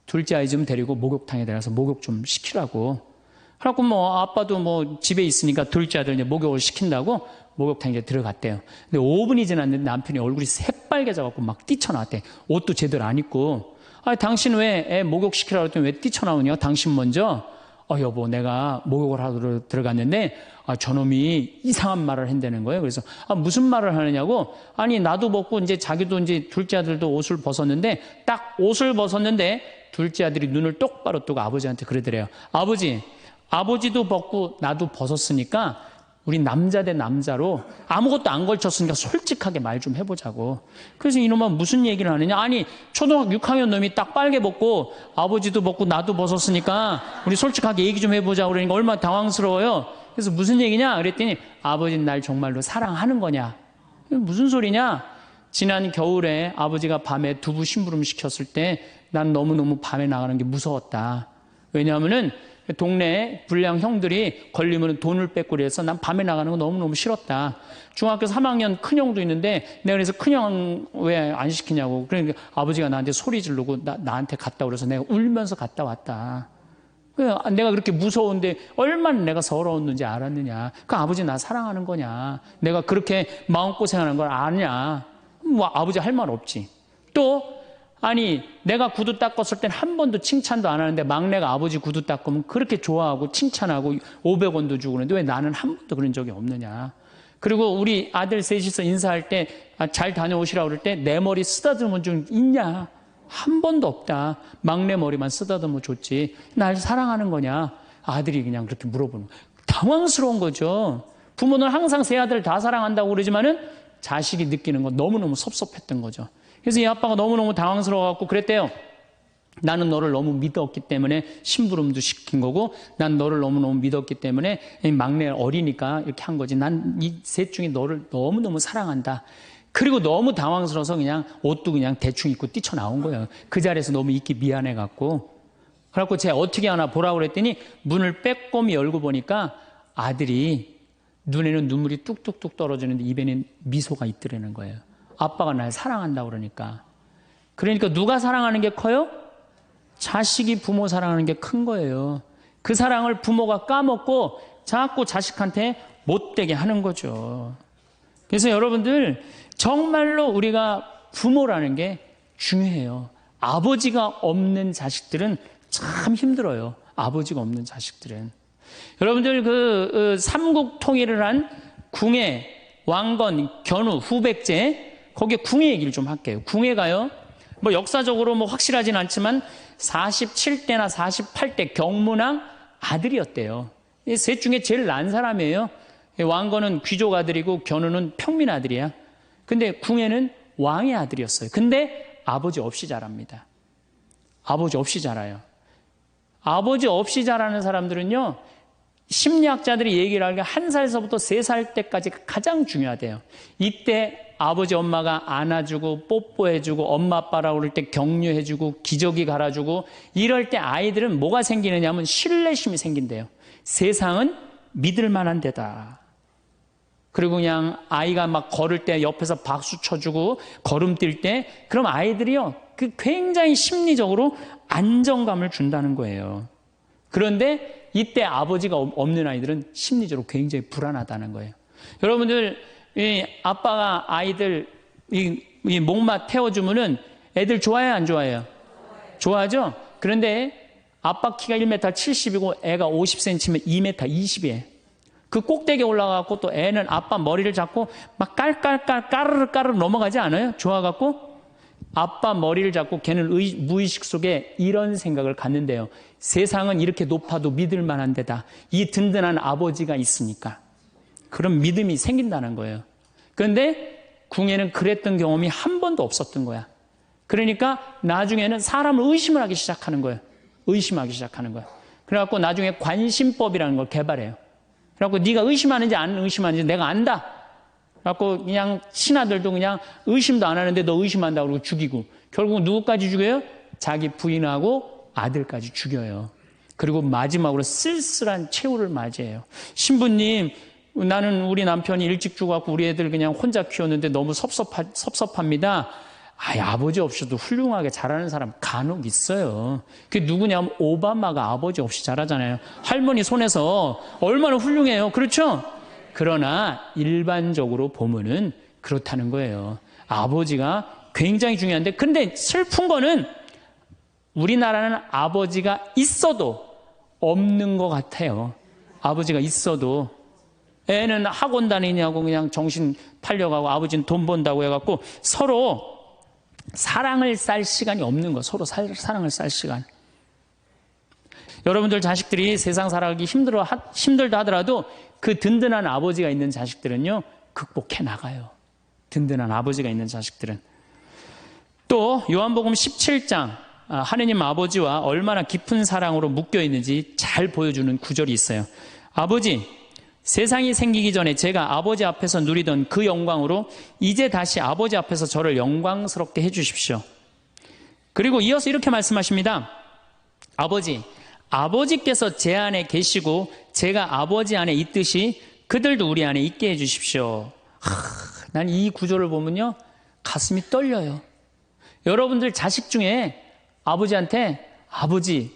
둘째 아이 좀 데리고 목욕탕에 데려가서 목욕 좀 시키라고. 그래갖고 뭐 아빠도 뭐 집에 있으니까 둘째 아들 이제 목욕을 시킨다고 목욕탕에 들어갔대요. 근데 5분이 지났는데 남편이 얼굴이 새빨개져갖고 막 뛰쳐나왔대. 옷도 제대로 안 입고. 아, 당신 왜 애 목욕시키라고 했더니 왜 뛰쳐나오냐? 당신 먼저. 여보, 내가 목욕을 하러 들어갔는데 저놈이 이상한 말을 한다는 거예요. 그래서 무슨 말을 하느냐고. 아니, 나도 벗고 이제 자기도 이제 둘째 아들도 옷을 벗었는데 딱 옷을 벗었는데 둘째 아들이 눈을 똑바로 뜨고 아버지한테 그러더래요. 아버지도 벗고 나도 벗었으니까 우리 남자 대 남자로 아무것도 안 걸쳤으니까 솔직하게 말 좀 해보자고. 그래서 이놈아 무슨 얘기를 하느냐. 아니, 초등학교 6학년 놈이 딱 빨개 벗고 아버지도 벗고 나도 벗었으니까 우리 솔직하게 얘기 좀 해보자고. 그러니까 얼마나 당황스러워요. 그래서 무슨 얘기냐 그랬더니 아버지는 날 정말로 사랑하는 거냐. 무슨 소리냐. 지난 겨울에 아버지가 밤에 두부 심부름 시켰을 때 난 너무너무 밤에 나가는 게 무서웠다. 왜냐하면은 동네 불량 형들이 걸리면 돈을 뺏고 그래서 난 밤에 나가는 거 너무너무 싫었다. 중학교 3학년 큰형도 있는데 내가 그래서 큰형 왜 안 시키냐고. 그러니까 아버지가 나한테 소리 지르고 나한테 갔다 그래서 내가 울면서 갔다 왔다. 내가 그렇게 무서운데 얼마나 내가 서러웠는지 알았느냐. 그 아버지 나 사랑하는 거냐. 내가 그렇게 마음고생하는 걸 아냐. 뭐 아버지 할 말 없지. 또 아니, 내가 구두 닦았을 땐 한 번도 칭찬도 안 하는데 막내가 아버지 구두 닦으면 그렇게 좋아하고 칭찬하고 500원도 주고 그러는데 왜 나는 한 번도 그런 적이 없느냐. 그리고 우리 아들 셋이서 인사할 때 잘 다녀오시라고 그럴 때 내 머리 쓰다듬은 적 있냐. 한 번도 없다. 막내 머리만 쓰다듬어 줬지. 날 사랑하는 거냐. 아들이 그냥 그렇게 물어보는 거예요. 당황스러운 거죠. 부모는 항상 세 아들 다 사랑한다고 그러지만은 자식이 느끼는 건 너무너무 섭섭했던 거죠. 그래서 이 아빠가 너무너무 당황스러워갖고 그랬대요. 나는 너를 너무 믿었기 때문에 심부름도 시킨 거고 난 너를 너무너무 믿었기 때문에 막내 어리니까 이렇게 한 거지. 난 이 셋 중에 너를 너무너무 사랑한다. 그리고 너무 당황스러워서 그냥 옷도 그냥 대충 입고 뛰쳐나온 거예요. 그 자리에서 너무 있기 미안해갖고. 그래갖고 제가 어떻게 하나 보라고 그랬더니 문을 빼꼼히 열고 보니까 아들이 눈에는 눈물이 뚝뚝뚝 떨어지는데 입에는 미소가 있더라는 거예요. 아빠가 날 사랑한다고 그러니까. 그러니까 누가 사랑하는 게 커요? 자식이 부모 사랑하는 게 큰 거예요. 그 사랑을 부모가 까먹고 자꾸 자식한테 못되게 하는 거죠. 그래서 여러분들 정말로 우리가 부모라는 게 중요해요. 아버지가 없는 자식들은 참 힘들어요. 아버지가 없는 자식들은. 여러분들 그 삼국 통일을 한 궁예, 왕건, 견우, 후백제 거기에 궁예 얘기를 좀 할게요. 궁예가요. 뭐 역사적으로 뭐 확실하진 않지만 47대나 48대 경문왕 아들이었대요. 이 셋 중에 제일 난 사람이에요. 왕건은 귀족 아들이고 견우는 평민 아들이야. 근데 궁예는 왕의 아들이었어요. 근데 아버지 없이 자랍니다. 아버지 없이 자라요. 아버지 없이 자라는 사람들은요. 심리학자들이 얘기를 하기가 1살서부터 3살 때까지 가장 중요하대요. 이때 아버지 엄마가 안아주고 뽀뽀해주고 엄마 아빠라고 그럴 때 격려해주고 기저귀 갈아주고 이럴 때 아이들은 뭐가 생기느냐 하면 신뢰심이 생긴대요. 세상은 믿을 만한 데다. 그리고 그냥 아이가 막 걸을 때 옆에서 박수 쳐주고 걸음 뛸 때 그럼 아이들이요 그 굉장히 심리적으로 안정감을 준다는 거예요. 그런데 이때 아버지가 없는 아이들은 심리적으로 굉장히 불안하다는 거예요. 여러분들 이 아빠가 아이들 이 목마 태워주면은 애들 좋아해요 안 좋아해요? 좋아하죠? 그런데 아빠 키가 1m 70이고 애가 50cm면 2m 20이에요. 그 꼭대기에 올라가고 또 애는 아빠 머리를 잡고 막 까르르 넘어가지 않아요? 좋아갖고 아빠 머리를 잡고 걔는 무의식 속에 이런 생각을 갖는데요. 세상은 이렇게 높아도 믿을 만한 데다. 이 든든한 아버지가 있으니까. 그런 믿음이 생긴다는 거예요. 그런데 궁예는 그랬던 경험이 한 번도 없었던 거야. 그러니까 나중에는 사람을 의심을 하기 시작하는 거예요. 의심하기 시작하는 거예요. 그래갖고 나중에 관심법이라는 걸 개발해요. 그래갖고 네가 의심하는지 안 의심하는지 내가 안다. 그래갖고 그냥 친아들도 그냥 의심도 안 하는데 너 의심한다고 그러고 죽이고, 결국 누구까지 죽여요? 자기 부인하고 아들까지 죽여요. 그리고 마지막으로 쓸쓸한 최후를 맞이해요. 신부님, 나는 우리 남편이 일찍 죽어갖고 우리 애들 그냥 혼자 키웠는데 너무 섭섭합니다. 아버지 없이도 훌륭하게 잘하는 사람 간혹 있어요. 그게 누구냐면 오바마가 아버지 없이 잘하잖아요. 할머니 손에서 얼마나 훌륭해요. 그렇죠? 그러나 일반적으로 보면은 그렇다는 거예요. 아버지가 굉장히 중요한데, 근데 슬픈 거는 우리나라는 아버지가 있어도 없는 것 같아요. 아버지가 있어도 애는 학원 다니냐고 그냥 정신 팔려가고 아버지는 돈 번다고 해갖고 서로 사랑을 쌀 시간이 없는 거, 서로 사랑을 쌀 시간. 여러분들 자식들이 세상 살아가기 힘들다 하더라도 그 든든한 아버지가 있는 자식들은요, 극복해 나가요. 든든한 아버지가 있는 자식들은. 또 요한복음 17장, 하느님 아버지와 얼마나 깊은 사랑으로 묶여 있는지 잘 보여주는 구절이 있어요. 아버지, 세상이 생기기 전에 제가 아버지 앞에서 누리던 그 영광으로 이제 다시 아버지 앞에서 저를 영광스럽게 해주십시오. 그리고 이어서 이렇게 말씀하십니다. 아버지, 아버지께서 제 안에 계시고 제가 아버지 안에 있듯이 그들도 우리 안에 있게 해주십시오. 난 이 구절을 보면요, 가슴이 떨려요. 여러분들 자식 중에 아버지한테 아버지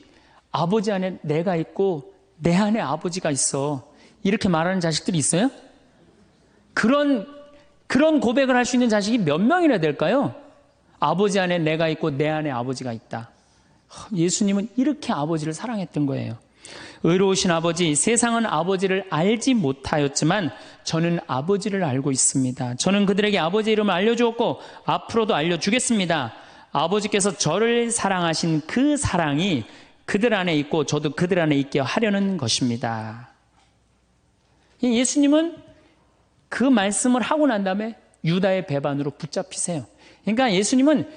안에 내가 있고 내 안에 아버지가 있어, 이렇게 말하는 자식들이 있어요? 그런 고백을 할 수 있는 자식이 몇 명이나 될까요? 아버지 안에 내가 있고 내 안에 아버지가 있다. 예수님은 이렇게 아버지를 사랑했던 거예요. 의로우신 아버지, 세상은 아버지를 알지 못하였지만 저는 아버지를 알고 있습니다. 저는 그들에게 아버지 이름을 알려주었고 앞으로도 알려주겠습니다. 아버지께서 저를 사랑하신 그 사랑이 그들 안에 있고 저도 그들 안에 있게 하려는 것입니다. 예수님은 그 말씀을 하고 난 다음에 유다의 배반으로 붙잡히세요. 그러니까 예수님은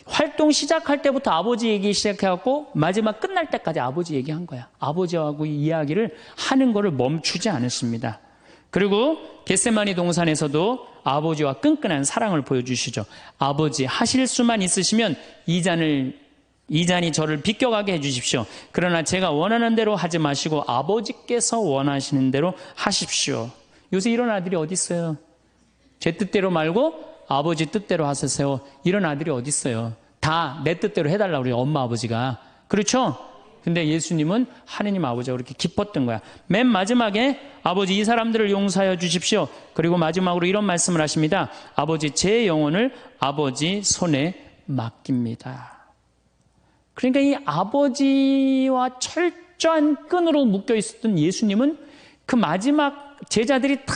활동 시작할 때부터 아버지 얘기 시작해갖고 마지막 끝날 때까지 아버지 얘기한 거야. 아버지하고 이야기를 하는 거를 멈추지 않으십니다. 그리고 겟세마니 동산에서도 아버지와 끈끈한 사랑을 보여주시죠. 아버지, 하실 수만 있으시면 이 잔이 저를 비껴가게 해주십시오. 그러나 제가 원하는 대로 하지 마시고 아버지께서 원하시는 대로 하십시오. 요새 이런 아들이 어디 있어요? 제 뜻대로 말고 아버지 뜻대로 하세요. 이런 아들이 어디 있어요? 다 내 뜻대로 해달라고 그래요, 엄마 아버지가. 그렇죠? 근데 예수님은 하느님 아버지가 그렇게 기뻤던 거야. 맨 마지막에 아버지, 이 사람들을 용서하여 주십시오. 그리고 마지막으로 이런 말씀을 하십니다. 아버지, 제 영혼을 아버지 손에 맡깁니다. 그러니까 이 아버지와 철저한 끈으로 묶여 있었던 예수님은 그 마지막 제자들이 다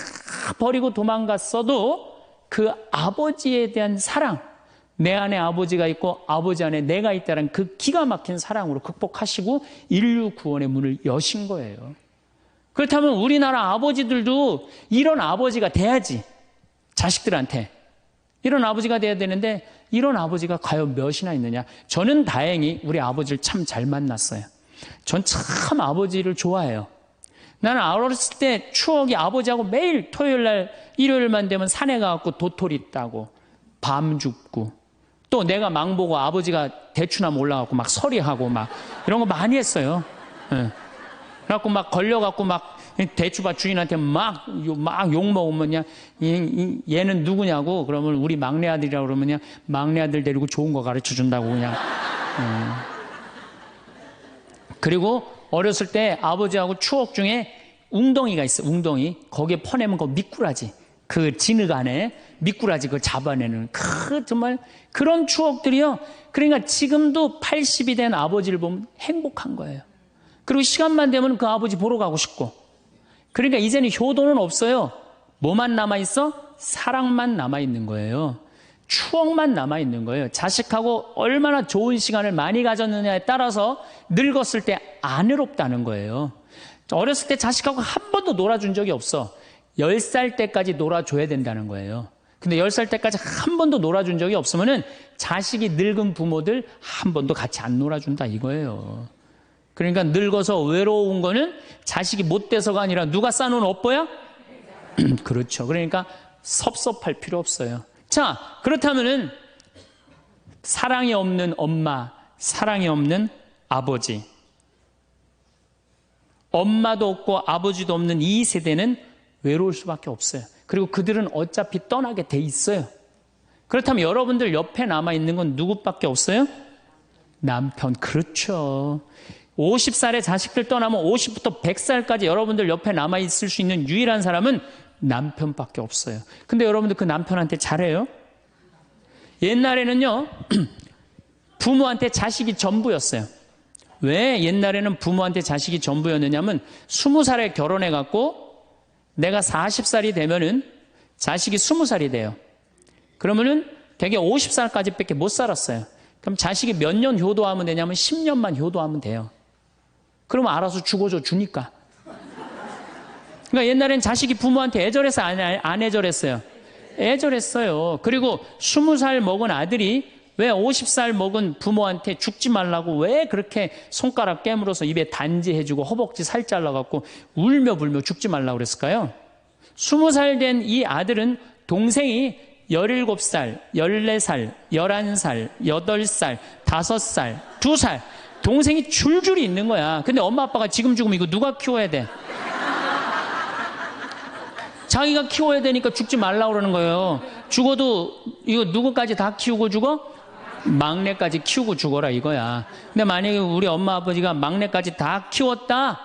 버리고 도망갔어도 그 아버지에 대한 사랑, 내 안에 아버지가 있고 아버지 안에 내가 있다는 그 기가 막힌 사랑으로 극복하시고 인류 구원의 문을 여신 거예요. 그렇다면 우리나라 아버지들도 이런 아버지가 돼야지. 자식들한테 이런 아버지가 돼야 되는데 이런 아버지가 과연 몇이나 있느냐. 저는 다행히 우리 아버지를 참 잘 만났어요. 전 참 아버지를 좋아해요. 나는 어렸을 때 추억이 아버지하고 매일 토요일날 일요일만 되면 산에 가갖고 도토리 따고 밤 줍고, 또 내가 망보고 아버지가 대추나무 올라가고 막 서리하고 막 이런 거 많이 했어요. 예. 그래갖고 막 걸려갖고 막 대추밭 주인한테 막 욕먹으면 그냥 얘는 누구냐고 그러면 우리 막내 아들이라고 그러면 그냥 막내 아들 데리고 좋은 거 가르쳐 준다고 그냥. 그리고 어렸을 때 아버지하고 추억 중에 웅덩이가 있어. 웅덩이. 거기에 퍼내면 그 미꾸라지, 그 진흙 안에 미꾸라지 그걸 잡아내는 정말 그런 추억들이요. 그러니까 지금도 80이 된 아버지를 보면 행복한 거예요. 그리고 시간만 되면 그 아버지 보러 가고 싶고. 그러니까 이제는 효도는 없어요. 뭐만 남아있어? 사랑만 남아있는 거예요. 추억만 남아있는 거예요. 자식하고 얼마나 좋은 시간을 많이 가졌느냐에 따라서 늙었을 때 안 외롭다는 거예요. 어렸을 때 자식하고 한 번도 놀아준 적이 없어. 10살 때까지 놀아줘야 된다는 거예요. 근데 10살 때까지 한 번도 놀아준 적이 없으면은 자식이 늙은 부모들 한 번도 같이 안 놀아준다 이거예요. 그러니까 늙어서 외로운 거는 자식이 못 돼서가 아니라 누가 싸놓은 업보야? 그렇죠. 그러니까 섭섭할 필요 없어요. 자, 그렇다면은 사랑이 없는 엄마, 사랑이 없는 아버지, 엄마도 없고 아버지도 없는 이 세대는 외로울 수밖에 없어요. 그리고 그들은 어차피 떠나게 돼 있어요. 그렇다면 여러분들 옆에 남아있는 건 누구밖에 없어요? 남편. 그렇죠. 50살에 자식들 떠나면 50부터 100살까지 여러분들 옆에 남아있을 수 있는 유일한 사람은 남편밖에 없어요. 근데 여러분들 그 남편한테 잘해요? 옛날에는요, 부모한테 자식이 전부였어요. 왜 옛날에는 부모한테 자식이 전부였느냐면 20살에 결혼해갖고 내가 40살이 되면은 자식이 20살이 돼요. 그러면은 되게 50살까지 밖에 못 살았어요. 그럼 자식이 몇 년 효도하면 되냐면 10년만 효도하면 돼요. 그러면 알아서 죽어줘 주니까. 그러니까 옛날엔 자식이 부모한테 애절해서 안 애절했어요? 애절했어요. 그리고 20살 먹은 아들이 왜 50살 먹은 부모한테 죽지 말라고 왜 그렇게 손가락 깨물어서 입에 단지해주고 허벅지 살 잘라갖고 울며 불며 죽지 말라고 그랬을까요? 20살 된 이 아들은 동생이 17살, 14살, 11살, 8살, 5살, 2살 동생이 줄줄이 있는 거야. 근데 엄마 아빠가 지금 죽으면 이거 누가 키워야 돼? 자기가 키워야 되니까 죽지 말라고 그러는 거예요. 죽어도 이거 누구까지 다 키우고 죽어? 막내까지 키우고 죽어라 이거야. 근데 만약에 우리 엄마 아버지가 막내까지 다 키웠다?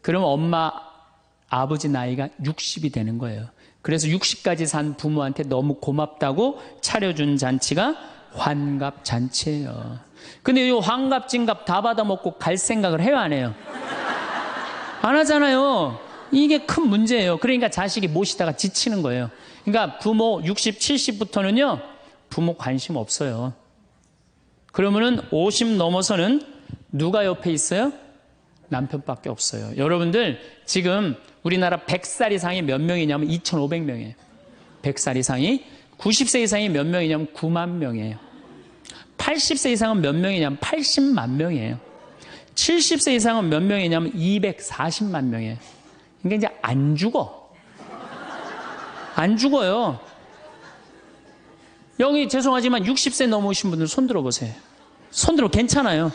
그러면 엄마 아버지 나이가 60이 되는 거예요. 그래서 60까지 산 부모한테 너무 고맙다고 차려준 잔치가 환갑잔치예요. 근데 이 환갑진갑 다 받아먹고 갈 생각을 해요, 안 해요? 안 하잖아요. 이게 큰 문제예요. 그러니까 자식이 모시다가 지치는 거예요. 그러니까 부모 60, 70부터는요 부모 관심 없어요. 그러면은 50 넘어서는 누가 옆에 있어요? 남편밖에 없어요. 여러분들 지금 우리나라 100살 이상이 몇 명이냐면 2,500명이에요. 100살 이상이. 90세 이상이 몇 명이냐면 9만 명이에요. 80세 이상은 몇 명이냐면 80만 명이에요. 70세 이상은 몇 명이냐면 240만 명이에요. 그러니까 이제 안 죽어. 안 죽어요. 여기 죄송하지만 60세 넘으신 분들 손 들어보세요. 손 들어 괜찮아요.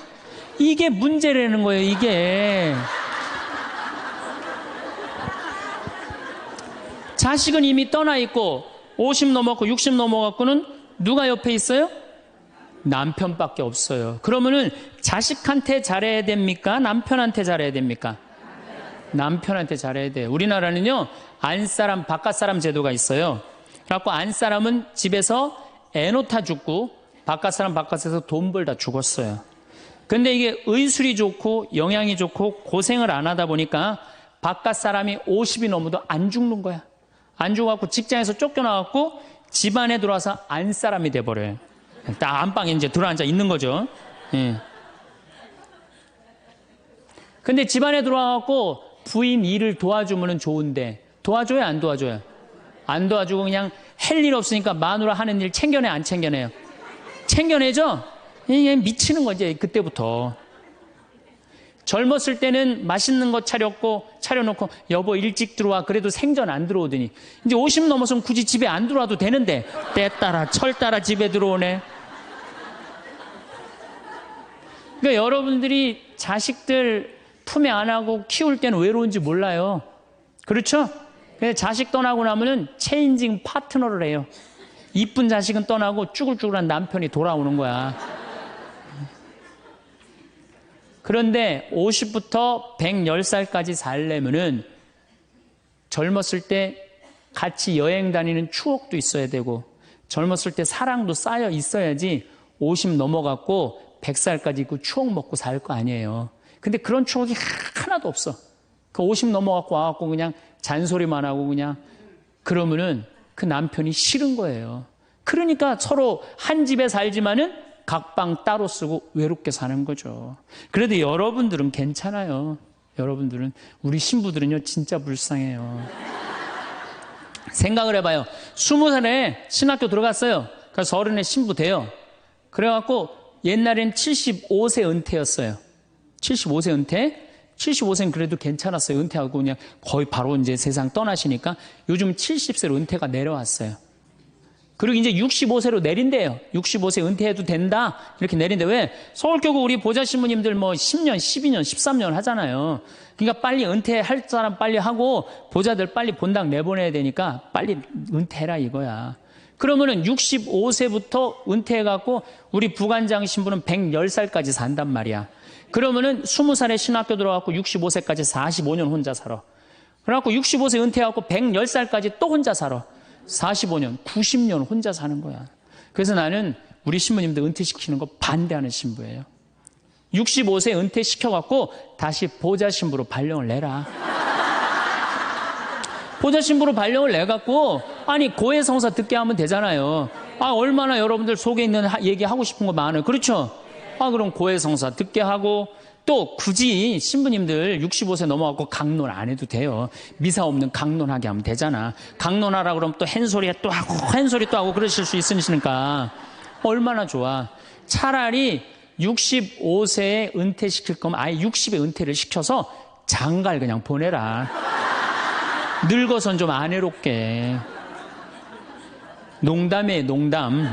이게 문제라는 거예요, 이게. 자식은 이미 떠나 있고 50 넘었고 60 넘어갖고는 누가 옆에 있어요? 남편밖에 없어요. 그러면은 자식한테 잘해야 됩니까? 남편한테 잘해야 됩니까? 남편한테 잘해야 돼요. 우리나라는요, 안사람, 바깥사람 제도가 있어요. 그래갖고 안사람은 집에서 애 놓다 죽고 바깥사람 바깥에서 돈 벌다 죽었어요. 근데 이게 의술이 좋고 영양이 좋고 고생을 안 하다 보니까 바깥사람이 50이 넘어도 안 죽는 거야. 안 죽어갖고 직장에서 쫓겨나갖고 집안에 들어와서 안사람이 돼버려요. 딱 안방에 이제 들어앉아 있는 거죠. 예. 근데 집안에 들어와갖고 부인 일을 도와주면 좋은데 도와줘요, 안 도와줘요? 안 도와주고 그냥 할 일 없으니까 마누라 하는 일 챙겨내, 안 챙겨내요? 챙겨내죠? 이게 미치는 거지, 그때부터. 젊었을 때는 맛있는 거 차려놓고 여보 일찍 들어와 그래도 생전 안 들어오더니 이제 50 넘어서는 굳이 집에 안 들어와도 되는데 때 따라 철 따라 집에 들어오네. 그러니까 여러분들이 자식들 품에 안하고 키울 때는 외로운지 몰라요. 그렇죠? 근데 자식 떠나고 나면은 체인징 파트너를 해요. 이쁜 자식은 떠나고 쭈글쭈글한 남편이 돌아오는 거야. 그런데 50부터 110살까지 살려면은 젊었을 때 같이 여행 다니는 추억도 있어야 되고 젊었을 때 사랑도 쌓여 있어야지 50 넘어갔고 100살까지 그 추억 먹고 살 거 아니에요. 근데 그런 추억이 하나도 없어. 그 50 넘어갖고 와갖고 그냥 잔소리만 하고 그냥 그러면은 그 남편이 싫은 거예요. 그러니까 서로 한 집에 살지만은 각방 따로 쓰고 외롭게 사는 거죠. 그래도 여러분들은 괜찮아요. 여러분들은, 우리 신부들은요 진짜 불쌍해요. 생각을 해봐요. 20살에 신학교 들어갔어요. 그래서 30에 신부 돼요. 그래갖고 옛날엔 75세 은퇴였어요. 75세 은퇴. 75세는 그래도 괜찮았어요. 은퇴하고 그냥 거의 바로 이제 세상 떠나시니까 요즘 70세로 은퇴가 내려왔어요. 그리고 이제 65세로 내린대요. 65세 은퇴해도 된다. 이렇게 내린대. 왜? 서울교구 우리 보좌 신부님들 뭐 10년, 12년, 13년 하잖아요. 그러니까 빨리 은퇴할 사람 빨리 하고 보좌들 빨리 본당 내보내야 되니까 빨리 은퇴해라 이거야. 그러면은 65세부터 은퇴해갖고 우리 부관장 신부는 110살까지 산단 말이야. 그러면은 20살에 신학교 들어갖고 65세까지 45년 혼자 살아. 그래갖고 65세 은퇴해갖고 110살까지 또 혼자 살아. 45년, 90년 혼자 사는 거야. 그래서 나는 우리 신부님들 은퇴시키는 거 반대하는 신부예요. 65세 은퇴시켜갖고 다시 보좌 신부로 발령을 내라. 보좌 신부로 발령을 내갖고 아니 고해성사 듣게 하면 되잖아요. 아 얼마나 여러분들 속에 있는 얘기하고 싶은 거 많아요. 그렇죠? 아 그럼 고해성사 듣게 하고 또 굳이 신부님들 65세 넘어가고 강론 안 해도 돼요. 미사 없는 강론하게 하면 되잖아. 강론하라 그러면 또 헨소리 또 하고 헨소리 또 하고 그러실 수 있으니까 얼마나 좋아. 차라리 65세에 은퇴시킬 거면 아예 60에 은퇴를 시켜서 장가를 그냥 보내라. 늙어선 좀 안 해롭게. 농담이에요. 농담.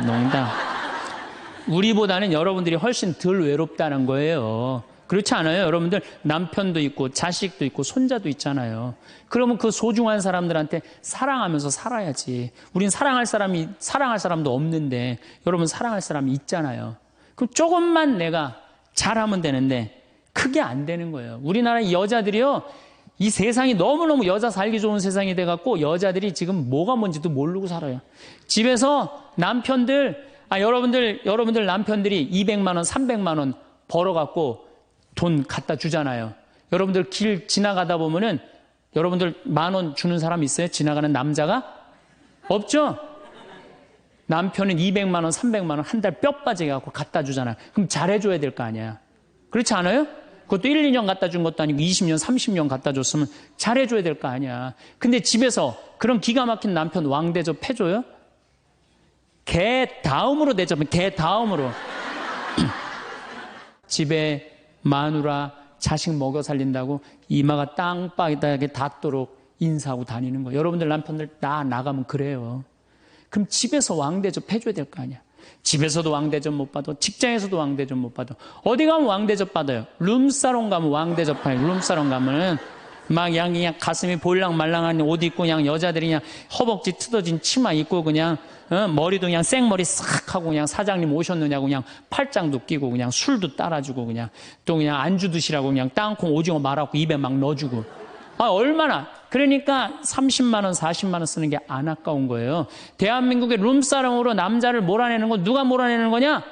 우리보다는 여러분들이 훨씬 덜 외롭다는 거예요. 그렇지 않아요? 여러분들 남편도 있고 자식도 있고 손자도 있잖아요. 그러면 그 소중한 사람들한테 사랑하면서 살아야지. 우린 사랑할 사람도 없는데 여러분 사랑할 사람이 있잖아요. 그럼 조금만 내가 잘하면 되는데 그게 안 되는 거예요. 우리나라 여자들이요. 이 세상이 너무너무 여자 살기 좋은 세상이 돼갖고 여자들이 지금 뭐가 뭔지도 모르고 살아요. 집에서 남편들, 여러분들 남편들이 200만 원, 300만 원 벌어갖고 돈 갖다 주잖아요. 여러분들 길 지나가다 보면은 여러분들 10,000원 주는 사람 있어요? 지나가는 남자가? 없죠? 남편은 200만 원, 300만 원 한 달 뼈 빠지게 갖고 갖다 주잖아요. 그럼 잘해줘야 될 거 아니야. 그렇지 않아요? 그것도 1, 2년 갖다 준 것도 아니고 20년, 30년 갖다 줬으면 잘해줘야 될 거 아니야. 근데 집에서 그런 기가 막힌 남편 왕대접 해줘요? 개 다음으로 대접해. 개 다음으로. 집에 마누라 자식 먹여 살린다고 이마가 땅바닥에 닿도록 인사하고 다니는 거예요. 여러분들 남편들 다 나가면 그래요. 그럼 집에서 왕대접 해줘야 될 거 아니야. 집에서도 왕대접 못 받아. 직장에서도 왕대접 못 받아. 어디 가면 왕대접 받아요. 룸사롱 가면 왕대접 받아요. 룸사롱 가면은 막 그냥 가슴이 볼랑말랑한 옷 입고 그냥 여자들이 그냥 허벅지 뜯어진 치마 입고 그냥 머리도 그냥 생머리 싹 하고 그냥 사장님 오셨느냐고 그냥 팔짱도 끼고 그냥 술도 따라주고 그냥 또 그냥 안주 드시라고 그냥 땅콩 오징어 말아갖고 입에 막 넣어주고. 얼마나. 그러니까 30만 원, 40만 원 쓰는 게 안 아까운 거예요. 대한민국의 룸사롱으로 남자를 몰아내는 건 누가 몰아내는 거냐?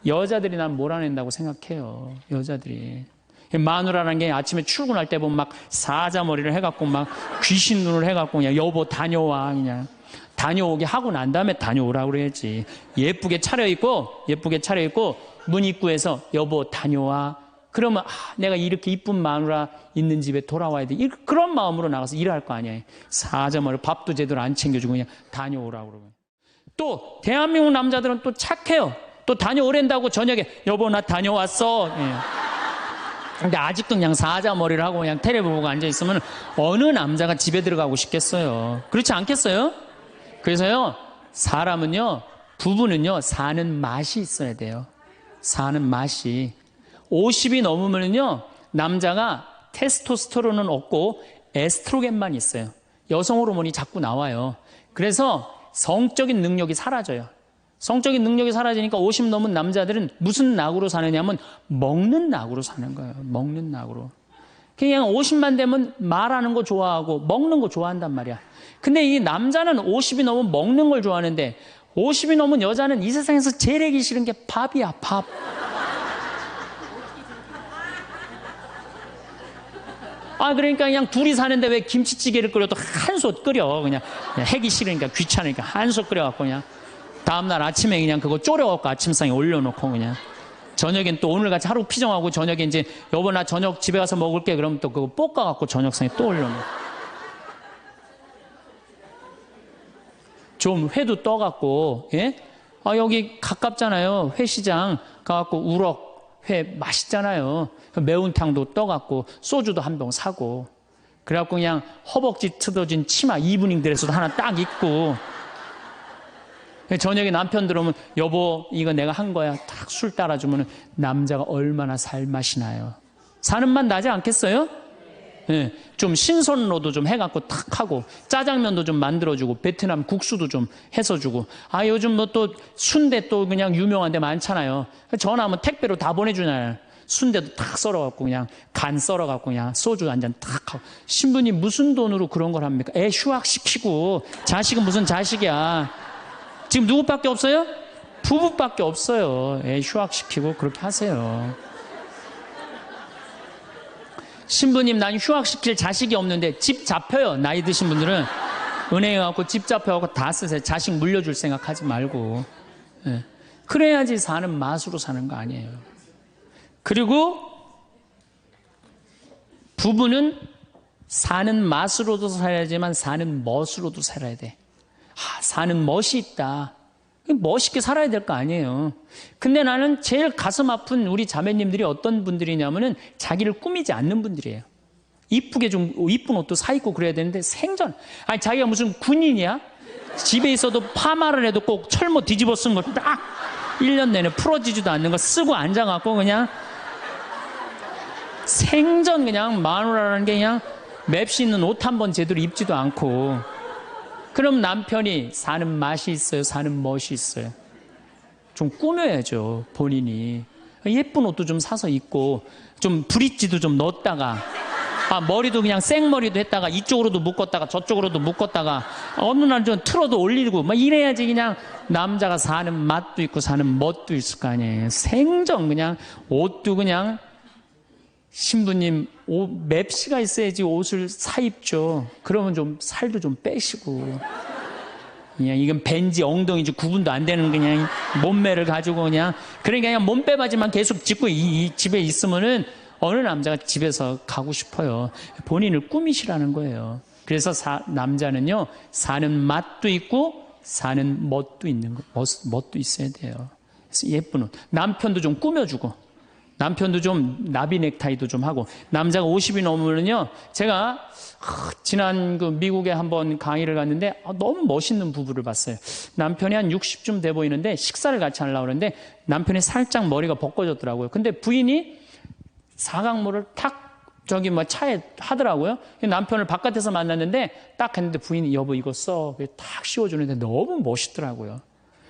여자들이 난 몰아낸다고 생각해요. 여자들이. 마누라라는 게 아침에 출근할 때 보면 막 사자머리를 해갖고 막 귀신 눈을 해갖고 그냥 여보 다녀와 그냥 다녀오게 하고 난 다음에 다녀오라고 그래야지. 예쁘게 차려입고 문 입구에서 여보 다녀와. 그러면 내가 이렇게 이쁜 마누라 있는 집에 돌아와야 돼. 그런 마음으로 나가서 일할 거 아니에요. 사자머리 밥도 제대로 안 챙겨주고 그냥 다녀오라고 그러고. 또 대한민국 남자들은 또 착해요. 또 다녀오랜다고 저녁에 여보 나 다녀왔어. 예. 근데 아직도 그냥 사자머리를 하고 그냥 텔레비 보고 앉아있으면 어느 남자가 집에 들어가고 싶겠어요. 그렇지 않겠어요? 그래서요, 사람은요, 부부는요, 사는 맛이 있어야 돼요. 사는 맛이. 50이 넘으면요, 남자가 테스토스테론은 없고 에스트로겐만 있어요. 여성 호르몬이 자꾸 나와요. 그래서 성적인 능력이 사라져요. 성적인 능력이 사라지니까 50 넘은 남자들은 무슨 낙으로 사느냐면 먹는 낙으로 사는 거예요. 먹는 낙으로. 그냥 50만 되면 말하는 거 좋아하고 먹는 거 좋아한단 말이야. 근데 이 남자는 50이 넘으면 먹는 걸 좋아하는데 50이 넘은 여자는 이 세상에서 제일 하기 싫은 게 밥이야, 밥. 그러니까 그냥 둘이 사는데 왜 김치찌개를 끓여도 한솥 끓여. 그냥 하기 싫으니까 귀찮으니까 한솥 끓여갖고 그냥 다음날 아침에 그냥 그거 졸여갖고 아침상에 올려놓고 그냥 저녁엔 또 오늘같이 하루 피정하고 저녁에 이제 여보 나 저녁 집에 가서 먹을게 그러면 또 그거 볶아갖고 저녁상에 또 올려놓고 좀 회도 떠갖고 예? 여기 가깝잖아요. 회시장 가갖고 우럭 회 맛있잖아요. 매운탕도 떠갖고 소주도 한 병 사고 그래갖고 그냥 허벅지 틀어진 치마 이브닝 드레스도 하나 딱 입고 저녁에 남편 들어오면 여보 이거 내가 한 거야 딱 술 따라주면 남자가 얼마나 살맛이 나요. 사는 맛 나지 않겠어요? 네, 좀 신선로도 좀 해갖고 탁 하고 짜장면도 좀 만들어주고 베트남 국수도 좀 해서 주고 요즘 뭐 또 순대 또 그냥 유명한 데 많잖아요. 전화하면 택배로 다 보내주잖아요. 순대도 탁 썰어갖고 그냥 간 썰어갖고 그냥 소주 한 잔 탁 하고 신부님 무슨 돈으로 그런 걸 합니까? 애 휴학시키고 자식은 무슨 자식이야. 지금 누구밖에 없어요? 부부밖에 없어요. 애 휴학시키고 그렇게 하세요. 신부님 난 휴학시킬 자식이 없는데 집 잡혀요. 나이 드신 분들은 은행에 가고 집 잡혀갖고 다 쓰세요. 자식 물려줄 생각하지 말고. 네. 그래야지 사는 맛으로 사는 거 아니에요. 그리고 부부는 사는 맛으로도 살아야지만 사는 멋으로도 살아야 돼. 사는 멋이 있다. 멋있게 살아야 될 거 아니에요. 근데 나는 제일 가슴 아픈 우리 자매님들이 어떤 분들이냐면은 자기를 꾸미지 않는 분들이에요. 이쁘게 좀 이쁜 옷도 사 입고 그래야 되는데 생전 자기가 무슨 군인이야? 집에 있어도 파마를 해도 꼭 철모 뒤집어 쓴 거 딱 1년 내내 풀어지지도 않는 거 쓰고 앉아갖고 그냥 생전 그냥 마누라라는 게 그냥 맵시 있는 옷 한 번 제대로 입지도 않고 그럼 남편이 사는 맛이 있어요? 사는 멋이 있어요? 좀 꾸며야죠, 본인이. 예쁜 옷도 좀 사서 입고, 좀 브릿지도 좀 넣었다가, 머리도 그냥 생머리도 했다가, 이쪽으로도 묶었다가, 저쪽으로도 묶었다가, 어느 날 좀 틀어도 올리고, 이래야지 그냥 남자가 사는 맛도 있고, 사는 멋도 있을 거 아니에요. 생전 그냥, 옷도 그냥, 신부님 맵시가 있어야지 옷을 사 입죠. 그러면 좀 살도 좀 빼시고 그냥 이건 벤지 엉덩이지 구분도 안 되는 그냥 몸매를 가지고 그러니까 그냥 몸빼바지만 계속 짚고 이 집에 있으면은 어느 남자가 집에서 가고 싶어요. 본인을 꾸미시라는 거예요. 그래서 남자는요 사는 맛도 있고 사는 멋도 있는 거 멋도 있어야 돼요. 그래서 예쁜 옷 남편도 좀 꾸며주고 남편도 좀 나비 넥타이도 좀 하고 남자가 50이 넘으면요 제가 지난 미국에 한번 강의를 갔는데 너무 멋있는 부부를 봤어요. 남편이 한 60쯤 돼 보이는데 식사를 같이 하려고 그러는데 남편이 살짝 머리가 벗겨졌더라고요. 근데 부인이 사각모를 탁 차에 하더라고요. 남편을 바깥에서 만났는데 딱 했는데 부인이 여보 이거 써 탁 씌워주는데 너무 멋있더라고요.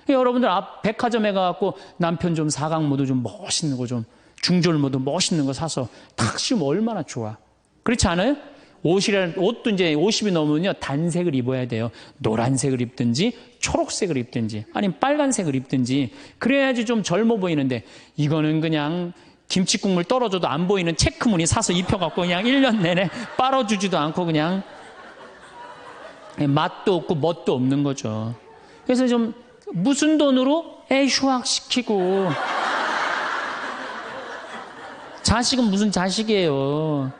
여러분들 앞 백화점에 가갖고 남편 좀 사각모도 좀 멋있는 거 좀 중절모도 멋있는 거 사서 탁 씌우면 얼마나 좋아. 그렇지 않아요? 옷도 이제 50이 넘으면요 단색을 입어야 돼요. 노란색을 입든지 초록색을 입든지 아니면 빨간색을 입든지 그래야지 좀 젊어 보이는데 이거는 그냥 김치국물 떨어져도 안 보이는 체크무늬 사서 입혀갖고 그냥 1년 내내 빨아주지도 않고 그냥 맛도 없고 멋도 없는 거죠. 그래서 좀 무슨 돈으로 애 휴학시키고 자식은 무슨 자식이에요.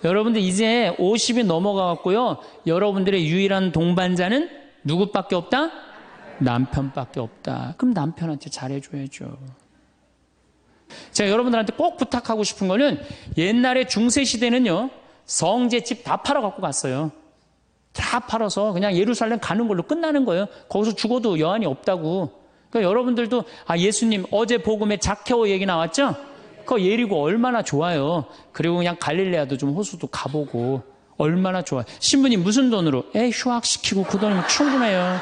여러분들 이제 50이 넘어가갖고요. 여러분들의 유일한 동반자는 누구밖에 없다? 남편밖에 없다. 그럼 남편한테 잘해줘야죠. 제가 여러분들한테 꼭 부탁하고 싶은 거는 옛날에 중세시대는요. 성제집 다 팔아갖고 갔어요. 다 팔아서 그냥 예루살렘 가는 걸로 끝나는 거예요. 거기서 죽어도 여한이 없다고. 그러니까 여러분들도 예수님 어제 복음에 자케오 얘기 나왔죠? 그 예리고 얼마나 좋아요. 그리고 그냥 갈릴레아도 좀 호수도 가보고 얼마나 좋아요. 신부님 무슨 돈으로? 휴학시키고 그 돈이면 충분해요.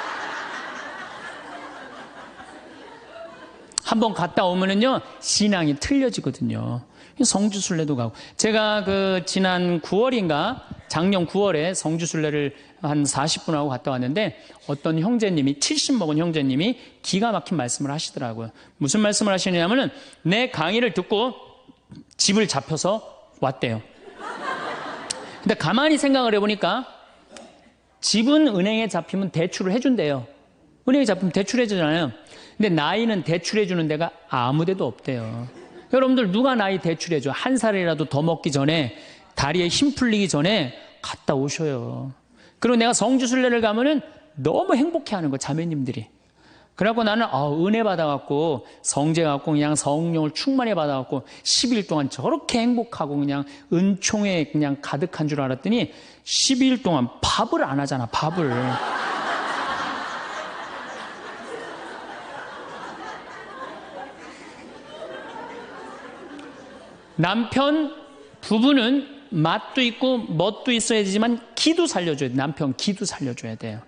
한번 갔다 오면은요 신앙이 틀려지거든요. 성주순례도 가고 제가 지난 9월인가 작년 9월에 성주순례를 한 40분 하고 갔다 왔는데 어떤 형제님이 70 먹은 형제님이 기가 막힌 말씀을 하시더라고요. 무슨 말씀을 하시냐면은 내 강의를 듣고 집을 잡혀서 왔대요. 근데 가만히 생각을 해보니까 집은 은행에 잡히면 대출을 해준대요. 은행에 잡히면 대출해주잖아요. 근데 나이는 대출해주는 데가 아무 데도 없대요. 여러분들 누가 나이 대출해줘? 한 살이라도 더 먹기 전에 다리에 힘 풀리기 전에 갔다 오셔요. 그리고 내가 성주순례를 가면은 너무 행복해하는 거 자매님들이. 그래갖고 나는 은혜 받아갖고 성제 갖고 그냥 성령을 충만히 받아갖고 10일 동안 저렇게 행복하고 그냥 은총에 그냥 가득한 줄 알았더니 12일 동안 밥을 안 하잖아, 밥을. 남편, 부부는 맛도 있고 멋도 있어야 되지만 기도 살려줘야 돼. 남편 기도 살려줘야 돼요.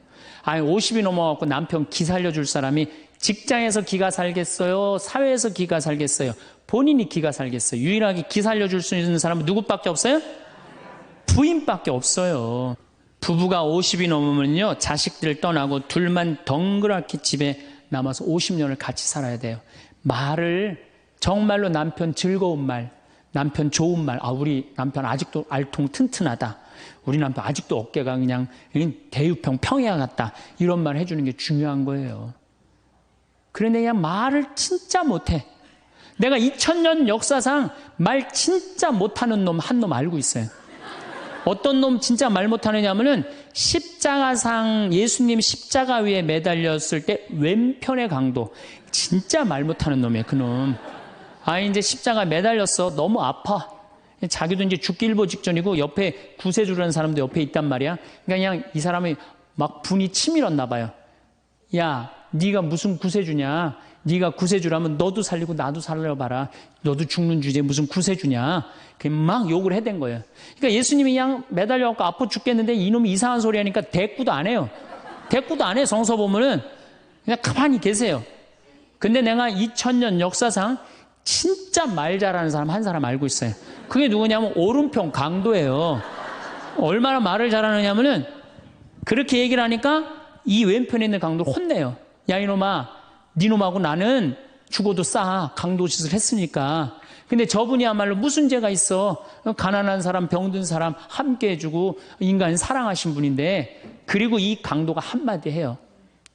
아니 50이 넘어갖고 남편 기 살려줄 사람이 직장에서 기가 살겠어요? 사회에서 기가 살겠어요? 본인이 기가 살겠어요? 유일하게 기 살려줄 수 있는 사람은 누구밖에 없어요? 부인밖에 없어요. 부부가 50이 넘으면요, 자식들 떠나고 둘만 덩그랗게 집에 남아서 50년을 같이 살아야 돼요. 말을 정말로 남편 즐거운 말, 남편 좋은 말, 우리 남편 아직도 알통 튼튼하다, 우리 남편 아직도 어깨가 그냥 대유평 평야 같다, 이런 말 해주는 게 중요한 거예요. 그런데 그냥 말을 진짜 못해. 내가 2000년 역사상 말 진짜 못하는 놈 한 놈 알고 있어요. 어떤 놈 진짜 말 못하느냐면은 십자가상, 예수님 십자가 위에 매달렸을 때 왼편의 강도, 진짜 말 못하는 놈이에요, 그놈. 이제 십자가 매달렸어. 너무 아파. 자기도 이제 죽기 일보 직전이고 옆에 구세주라는 사람도 옆에 있단 말이야. 그러니까 그냥 이 사람이 막 분이 치밀었나 봐요. 야, 네가 무슨 구세주냐? 네가 구세주라면 너도 살리고 나도 살려봐라. 너도 죽는 주제에 무슨 구세주냐? 막 욕을 해댄 거예요. 그러니까 예수님이 그냥 매달려갖고 아파 죽겠는데 이놈이 이상한 소리 하니까 대꾸도 안 해요. 대꾸도 안 해. 성서 보면은 그냥 가만히 계세요. 근데 내가 2000년 역사상 진짜 말 잘하는 사람 한 사람 알고 있어요. 그게 누구냐면 오른편 강도예요. 얼마나 말을 잘하느냐면은 그렇게 얘기를 하니까 이 왼편에 있는 강도를 혼내요. 야, 이놈아, 니놈하고 나는 죽어도 싸. 강도 짓을 했으니까. 근데 저분이야말로 무슨 죄가 있어. 가난한 사람, 병든 사람 함께 해주고 인간 사랑하신 분인데, 그리고 이 강도가 한마디 해요.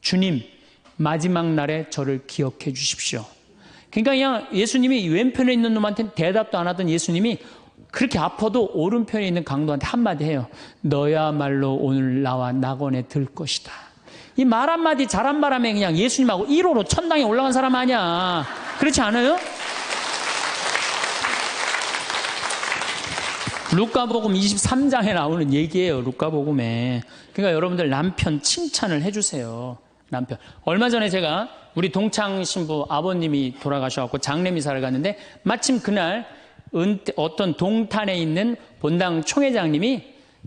주님, 마지막 날에 저를 기억해 주십시오. 그러니까 그냥 예수님이 왼편에 있는 놈한테 대답도 안 하던 예수님이 그렇게 아파도 오른편에 있는 강도한테 한마디 해요. 너야말로 오늘 나와 낙원에 들 것이다. 이 말 한마디 잘한 바람에 그냥 예수님하고 1호로 천당에 올라간 사람 아니야. 그렇지 않아요? 루카복음 23장에 나오는 얘기예요. 루카복음에. 그러니까 여러분들 남편 칭찬을 해주세요. 남편. 얼마 전에 제가 우리 동창 신부 아버님이 돌아가셔갖고 장례미사를 갔는데 마침 그날 어떤 동탄에 있는 본당 총회장님이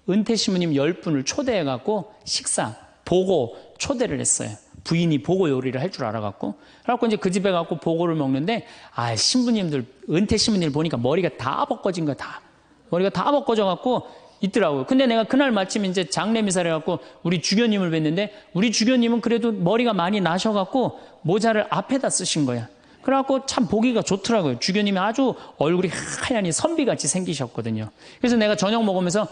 은퇴 신부님 10분을 초대해갖고 식사, 보고 초대를 했어요. 부인이 보고 요리를 할 줄 알아갖고. 그래갖고 이제 그 집에 가고 보고를 먹는데, 신부님들, 은퇴 신부님들 보니까 머리가 다 벗겨진 거야, 다. 머리가 다 벗겨져갖고 있더라고요. 근데 내가 그날 마침 이제 장례미사를 해갖고 우리 주교님을 뵀는데, 우리 주교님은 그래도 머리가 많이 나셔갖고 모자를 앞에다 쓰신 거야. 그래갖고 참 보기가 좋더라고요. 주교님이 아주 얼굴이 하얀이 선비같이 생기셨거든요. 그래서 내가 저녁 먹으면서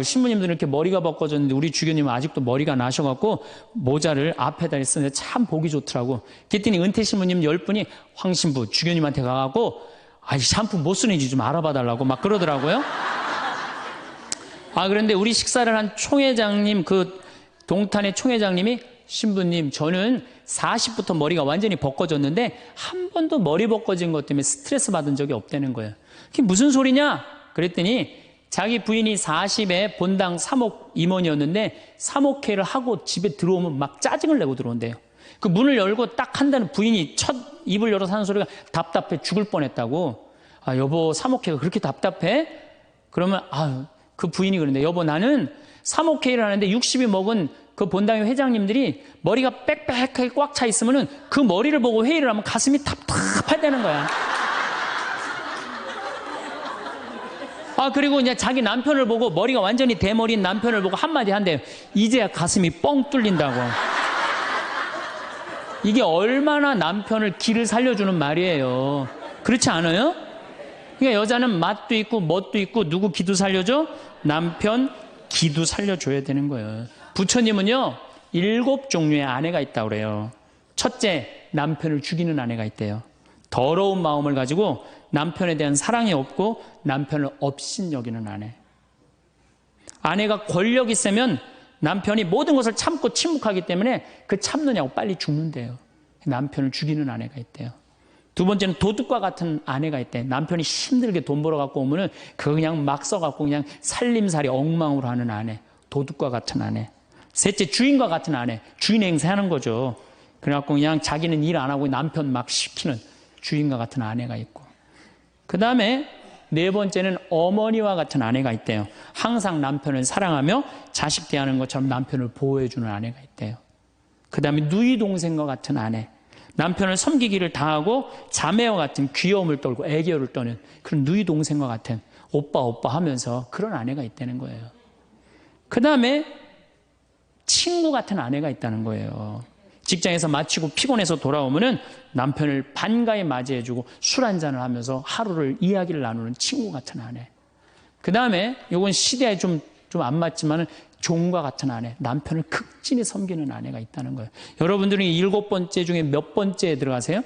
신부님들은 이렇게 머리가 벗겨졌는데 우리 주교님은 아직도 머리가 나셔갖고 모자를 앞에다 쓰는데 참 보기 좋더라고. 그랬더니 은퇴 신부님 10분이 황 신부 주교님한테 가갖고 샴푸 뭐 쓰는지 좀 알아봐 달라고 막 그러더라고요. 그런데 우리 식사를 한 총회장님, 그 동탄의 총회장님이, 신부님, 저는 40부터 머리가 완전히 벗겨졌는데 한 번도 머리 벗겨진 것 때문에 스트레스 받은 적이 없다는 거예요. 그게 무슨 소리냐? 그랬더니 자기 부인이 40에 본당 사목 임원이었는데 사목회를 하고 집에 들어오면 막 짜증을 내고 들어온대요. 그 문을 열고 딱 한다는 부인이 첫 입을 열어서 하는 소리가 답답해 죽을 뻔했다고. 여보, 사목회가 그렇게 답답해? 그러면 그 부인이 그러는데, 여보, 나는 사목회를 하는데 60이 먹은 그 본당의 회장님들이 머리가 빽빽하게 꽉 차 있으면은 그 머리를 보고 회의를 하면 가슴이 답답하다는 거야. 그리고 이제 자기 남편을 보고, 머리가 완전히 대머리인 남편을 보고 한마디 한대요. 이제야 가슴이 뻥 뚫린다고. 이게 얼마나 남편을 기를 살려주는 말이에요. 그렇지 않아요? 그러니까 여자는 맛도 있고 멋도 있고 누구 기도 살려줘? 남편 기도 살려줘야 되는 거예요. 부처님은요 7종류의 아내가 있다고 그래요. 첫째, 남편을 죽이는 아내가 있대요. 더러운 마음을 가지고 남편에 대한 사랑이 없고 남편을 업신여기는 아내. 아내가 권력이 세면 남편이 모든 것을 참고 침묵하기 때문에 그 참느냐고 빨리 죽는데요. 남편을 죽이는 아내가 있대요. 두 번째는 도둑과 같은 아내가 있대. 남편이 힘들게 돈 벌어 갖고 오면은 그거 그냥 막 써갖고 그냥 살림살이 엉망으로 하는 아내. 도둑과 같은 아내. 셋째, 주인과 같은 아내. 주인 행세하는 거죠. 그래갖고 그냥 자기는 일 안 하고 남편 막 시키는 주인과 같은 아내가 있고. 그 다음에 네 번째는 어머니와 같은 아내가 있대요. 항상 남편을 사랑하며 자식 대하는 것처럼 남편을 보호해주는 아내가 있대요. 그 다음에 누이 동생과 같은 아내. 남편을 섬기기를 다하고 자매와 같은 귀여움을 떨고 애교를 떠는 그런 누이 동생과 같은 오빠 오빠 하면서 그런 아내가 있다는 거예요. 그 다음에 친구 같은 아내가 있다는 거예요. 직장에서 마치고 피곤해서 돌아오면은 남편을 반가이 맞이해주고 술 한잔을 하면서 하루를 이야기를 나누는 친구 같은 아내. 그 다음에 이건 시대에 좀 안 맞지만은 종과 같은 아내, 남편을 극진히 섬기는 아내가 있다는 거예요. 여러분들은 7번째 중에 몇 번째에 들어가세요?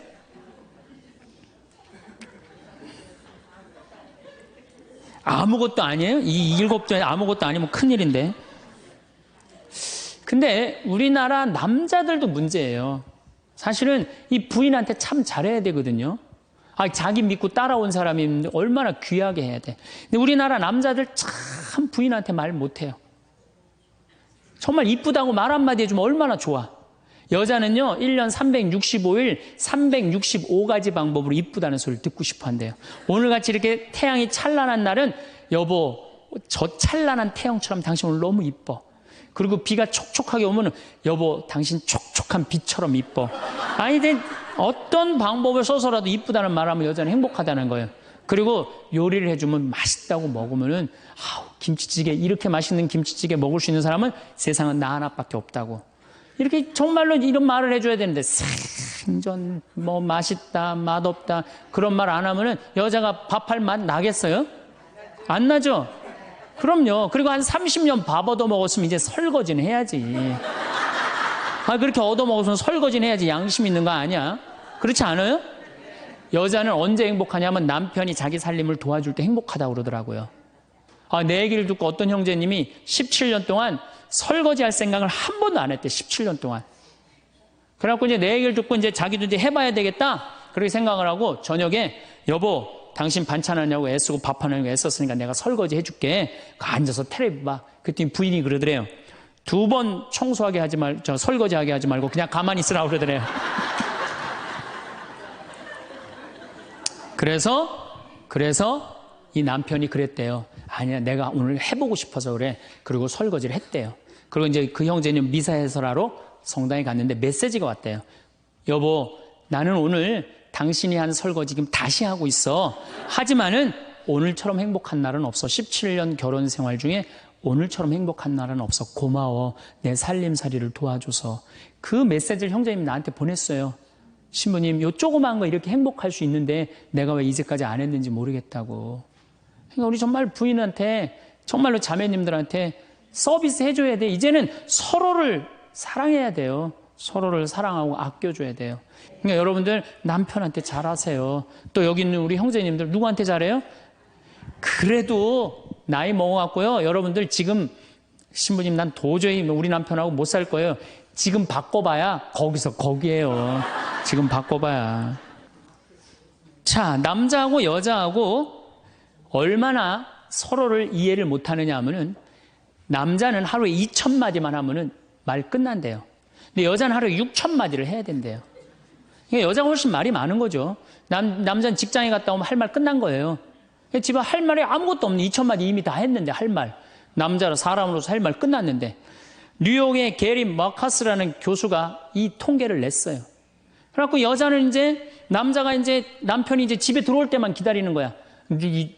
아무것도 아니에요? 이 7번째 아무것도 아니면 큰일인데. 근데 우리나라 남자들도 문제예요. 사실은 이 부인한테 참 잘해야 되거든요. 자기 믿고 따라온 사람이 얼마나 귀하게 해야 돼. 근데 우리나라 남자들 참 부인한테 말 못해요. 정말 이쁘다고 말 한마디 해주면 얼마나 좋아. 여자는요 1년 365일 365가지 방법으로 이쁘다는 소리를 듣고 싶어 한대요. 오늘같이 이렇게 태양이 찬란한 날은 여보 저 찬란한 태양처럼 당신 오늘 너무 이뻐. 그리고 비가 촉촉하게 오면 여보 당신 촉촉한 비처럼 이뻐. 어떤 방법을 써서라도 이쁘다는 말하면 여자는 행복하다는 거예요. 그리고 요리를 해주면 맛있다고 먹으면은 김치찌개 이렇게 맛있는 김치찌개 먹을 수 있는 사람은 세상은 나 하나밖에 없다고. 이렇게 정말로 이런 말을 해줘야 되는데 생전 뭐 맛있다 맛없다 그런 말 안 하면은 여자가 밥할 맛 나겠어요? 안 나죠? 그럼요. 그리고 한 30년 밥 얻어먹었으면 이제 설거지는 해야지. 그렇게 얻어먹었으면 설거지는 해야지. 양심 있는 거 아니야? 그렇지 않아요? 여자는 언제 행복하냐면 남편이 자기 살림을 도와줄 때 행복하다고 그러더라고요. 내 얘기를 듣고 어떤 형제님이 17년 동안 설거지할 생각을 한 번도 안 했대. 17년 동안. 그래갖고 이제 내 얘기를 듣고 이제 자기도 이제 해봐야 되겠다. 그렇게 생각을 하고 저녁에 여보 당신 반찬하냐고 애쓰고 밥하냐고 애썼으니까 내가 설거지 해줄게. 앉아서 텔레비 봐. 그랬더니 부인이 그러더래요. 2번 청소하게 하지 설거지하게 하지 말고 그냥 가만히 있으라고 그러더래요. 그래서 이 남편이 그랬대요. 아니야, 내가 오늘 해보고 싶어서 그래. 그리고 설거지를 했대요. 그리고 이제 그 형제는 미사해설하러 성당에 갔는데 메시지가 왔대요. 여보, 나는 오늘 당신이 한 설거지 지금 다시 하고 있어. 하지만은 오늘처럼 행복한 날은 없어. 17년 결혼 생활 중에 오늘처럼 행복한 날은 없어. 고마워. 내 살림살이를 도와줘서. 그 메시지를 형제님이 나한테 보냈어요. 신부님, 요 조그만 거 이렇게 행복할 수 있는데 내가 왜 이제까지 안 했는지 모르겠다고. 그러니까 우리 정말 부인한테, 정말로 자매님들한테 서비스 해줘야 돼. 이제는 서로를 사랑해야 돼요. 서로를 사랑하고 아껴줘야 돼요. 그러니까 여러분들 남편한테 잘하세요. 또 여기 있는 우리 형제님들 누구한테 잘해요? 그래도 나이 먹어갖고요. 여러분들 지금 신부님 난 도저히 우리 남편하고 못 살 거예요. 지금 바꿔봐야 거기서 거기에요. 지금 바꿔봐야. 자, 남자하고 여자하고 얼마나 서로를 이해를 못하느냐 하면은 남자는 하루에 2,000마디만 하면은 말 끝난대요. 근데 여자는 하루에 6,000마디를 해야 된대요. 그러니까 여자가 훨씬 말이 많은 거죠. 남자는 직장에 갔다 오면 할 말 끝난 거예요. 집에 할 말이 아무것도 없는 2,000마디 이미 다 했는데 할 말. 남자로 사람으로서 할 말 끝났는데 뉴욕의 게리 머카스라는 교수가 이 통계를 냈어요. 그래갖고 여자는 남자가 남편이 집에 들어올 때만 기다리는 거야.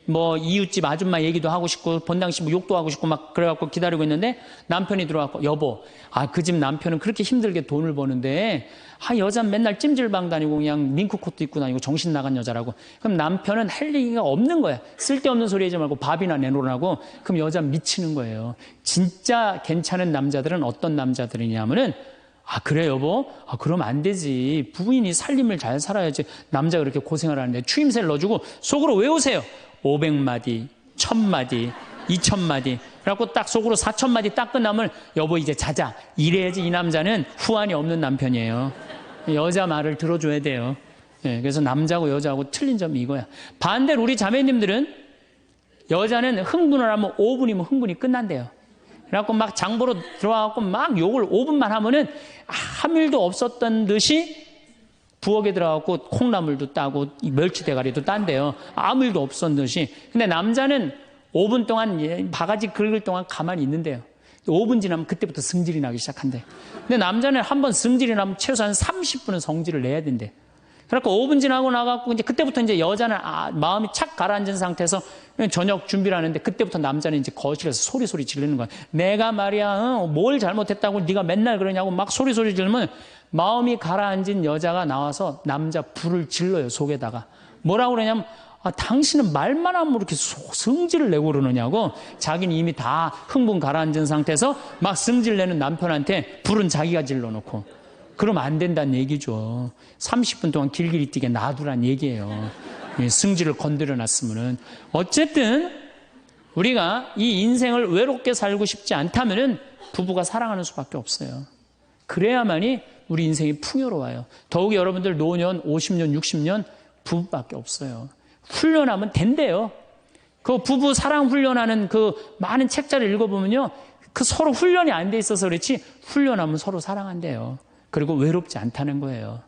뭐 이웃집 아줌마 얘기도 하고 싶고 본당시 뭐 욕도 하고 싶고 막 그래갖고 기다리고 있는데 남편이 들어와서 여보, 그 집 남편은 그렇게 힘들게 돈을 버는데 여자는 맨날 찜질방 다니고 그냥 링크코트 입고 다니고 정신 나간 여자라고. 그럼 남편은 할 얘기가 없는 거야. 쓸데없는 소리 하지 말고 밥이나 내놓으라고. 그럼 여자는 미치는 거예요. 진짜 괜찮은 남자들은 어떤 남자들이냐면은 그래 여보? 그럼 안 되지. 부인이 살림을 잘 살아야지. 남자가 그렇게 고생을 하는데 추임새를 넣어주고 속으로 외우세요. 500마디, 1000마디, 2000마디. 그래갖고 딱 속으로 4000마디 딱 끝나면 여보 이제 자자. 이래야지 이 남자는 후환이 없는 남편이에요. 여자 말을 들어줘야 돼요. 예, 그래서 남자하고 여자하고 틀린 점이 이거야. 반대로 우리 자매님들은 여자는 흥분을 하면 5분이면 흥분이 끝난대요. 그래갖고 막 장보러 들어와갖고 막 욕을 5분만 하면은 아무 일도 없었던 듯이 부엌에 들어가고 콩나물도 따고 멸치 대가리도 딴대요. 아무 일도 없었던 듯이. 근데 남자는 5분 동안 바가지 긁을 동안 가만히 있는데요. 5분 지나면 그때부터 승질이 나기 시작한대. 근데 남자는 한번 승질이 나면 최소한 30분은 성질을 내야 된대. 그러니까 5분 지나고 나가고 이제 그때부터 이제 여자는 마음이 착 가라앉은 상태에서 저녁 준비를 하는데 그때부터 남자는 이제 거실에서 소리 지르는 거야. 내가 말이야 뭘 잘못했다고 네가 맨날 그러냐고 막 소리 지르면 마음이 가라앉은 여자가 나와서 남자 불을 질러요, 속에다가. 뭐라고 그러냐면 당신은 말만 하면 이렇게 성질을 내고 그러느냐고. 자기는 이미 다 흥분 가라앉은 상태에서 막 성질 내는 남편한테 불은 자기가 질러놓고. 그러면 안 된다는 얘기죠. 30분 동안 길길이 뛰게 놔두란 얘기예요. 승질을 건드려 놨으면은. 어쨌든 우리가 이 인생을 외롭게 살고 싶지 않다면은 부부가 사랑하는 수밖에 없어요. 그래야만이 우리 인생이 풍요로워요. 더욱이 여러분들 노년 50년 60년 부부밖에 없어요. 훈련하면 된대요. 그 부부 사랑 훈련하는 그 많은 책자를 읽어보면요, 그 서로 훈련이 안 돼 있어서 그렇지 훈련하면 서로 사랑한대요. 그리고 외롭지 않다는 거예요.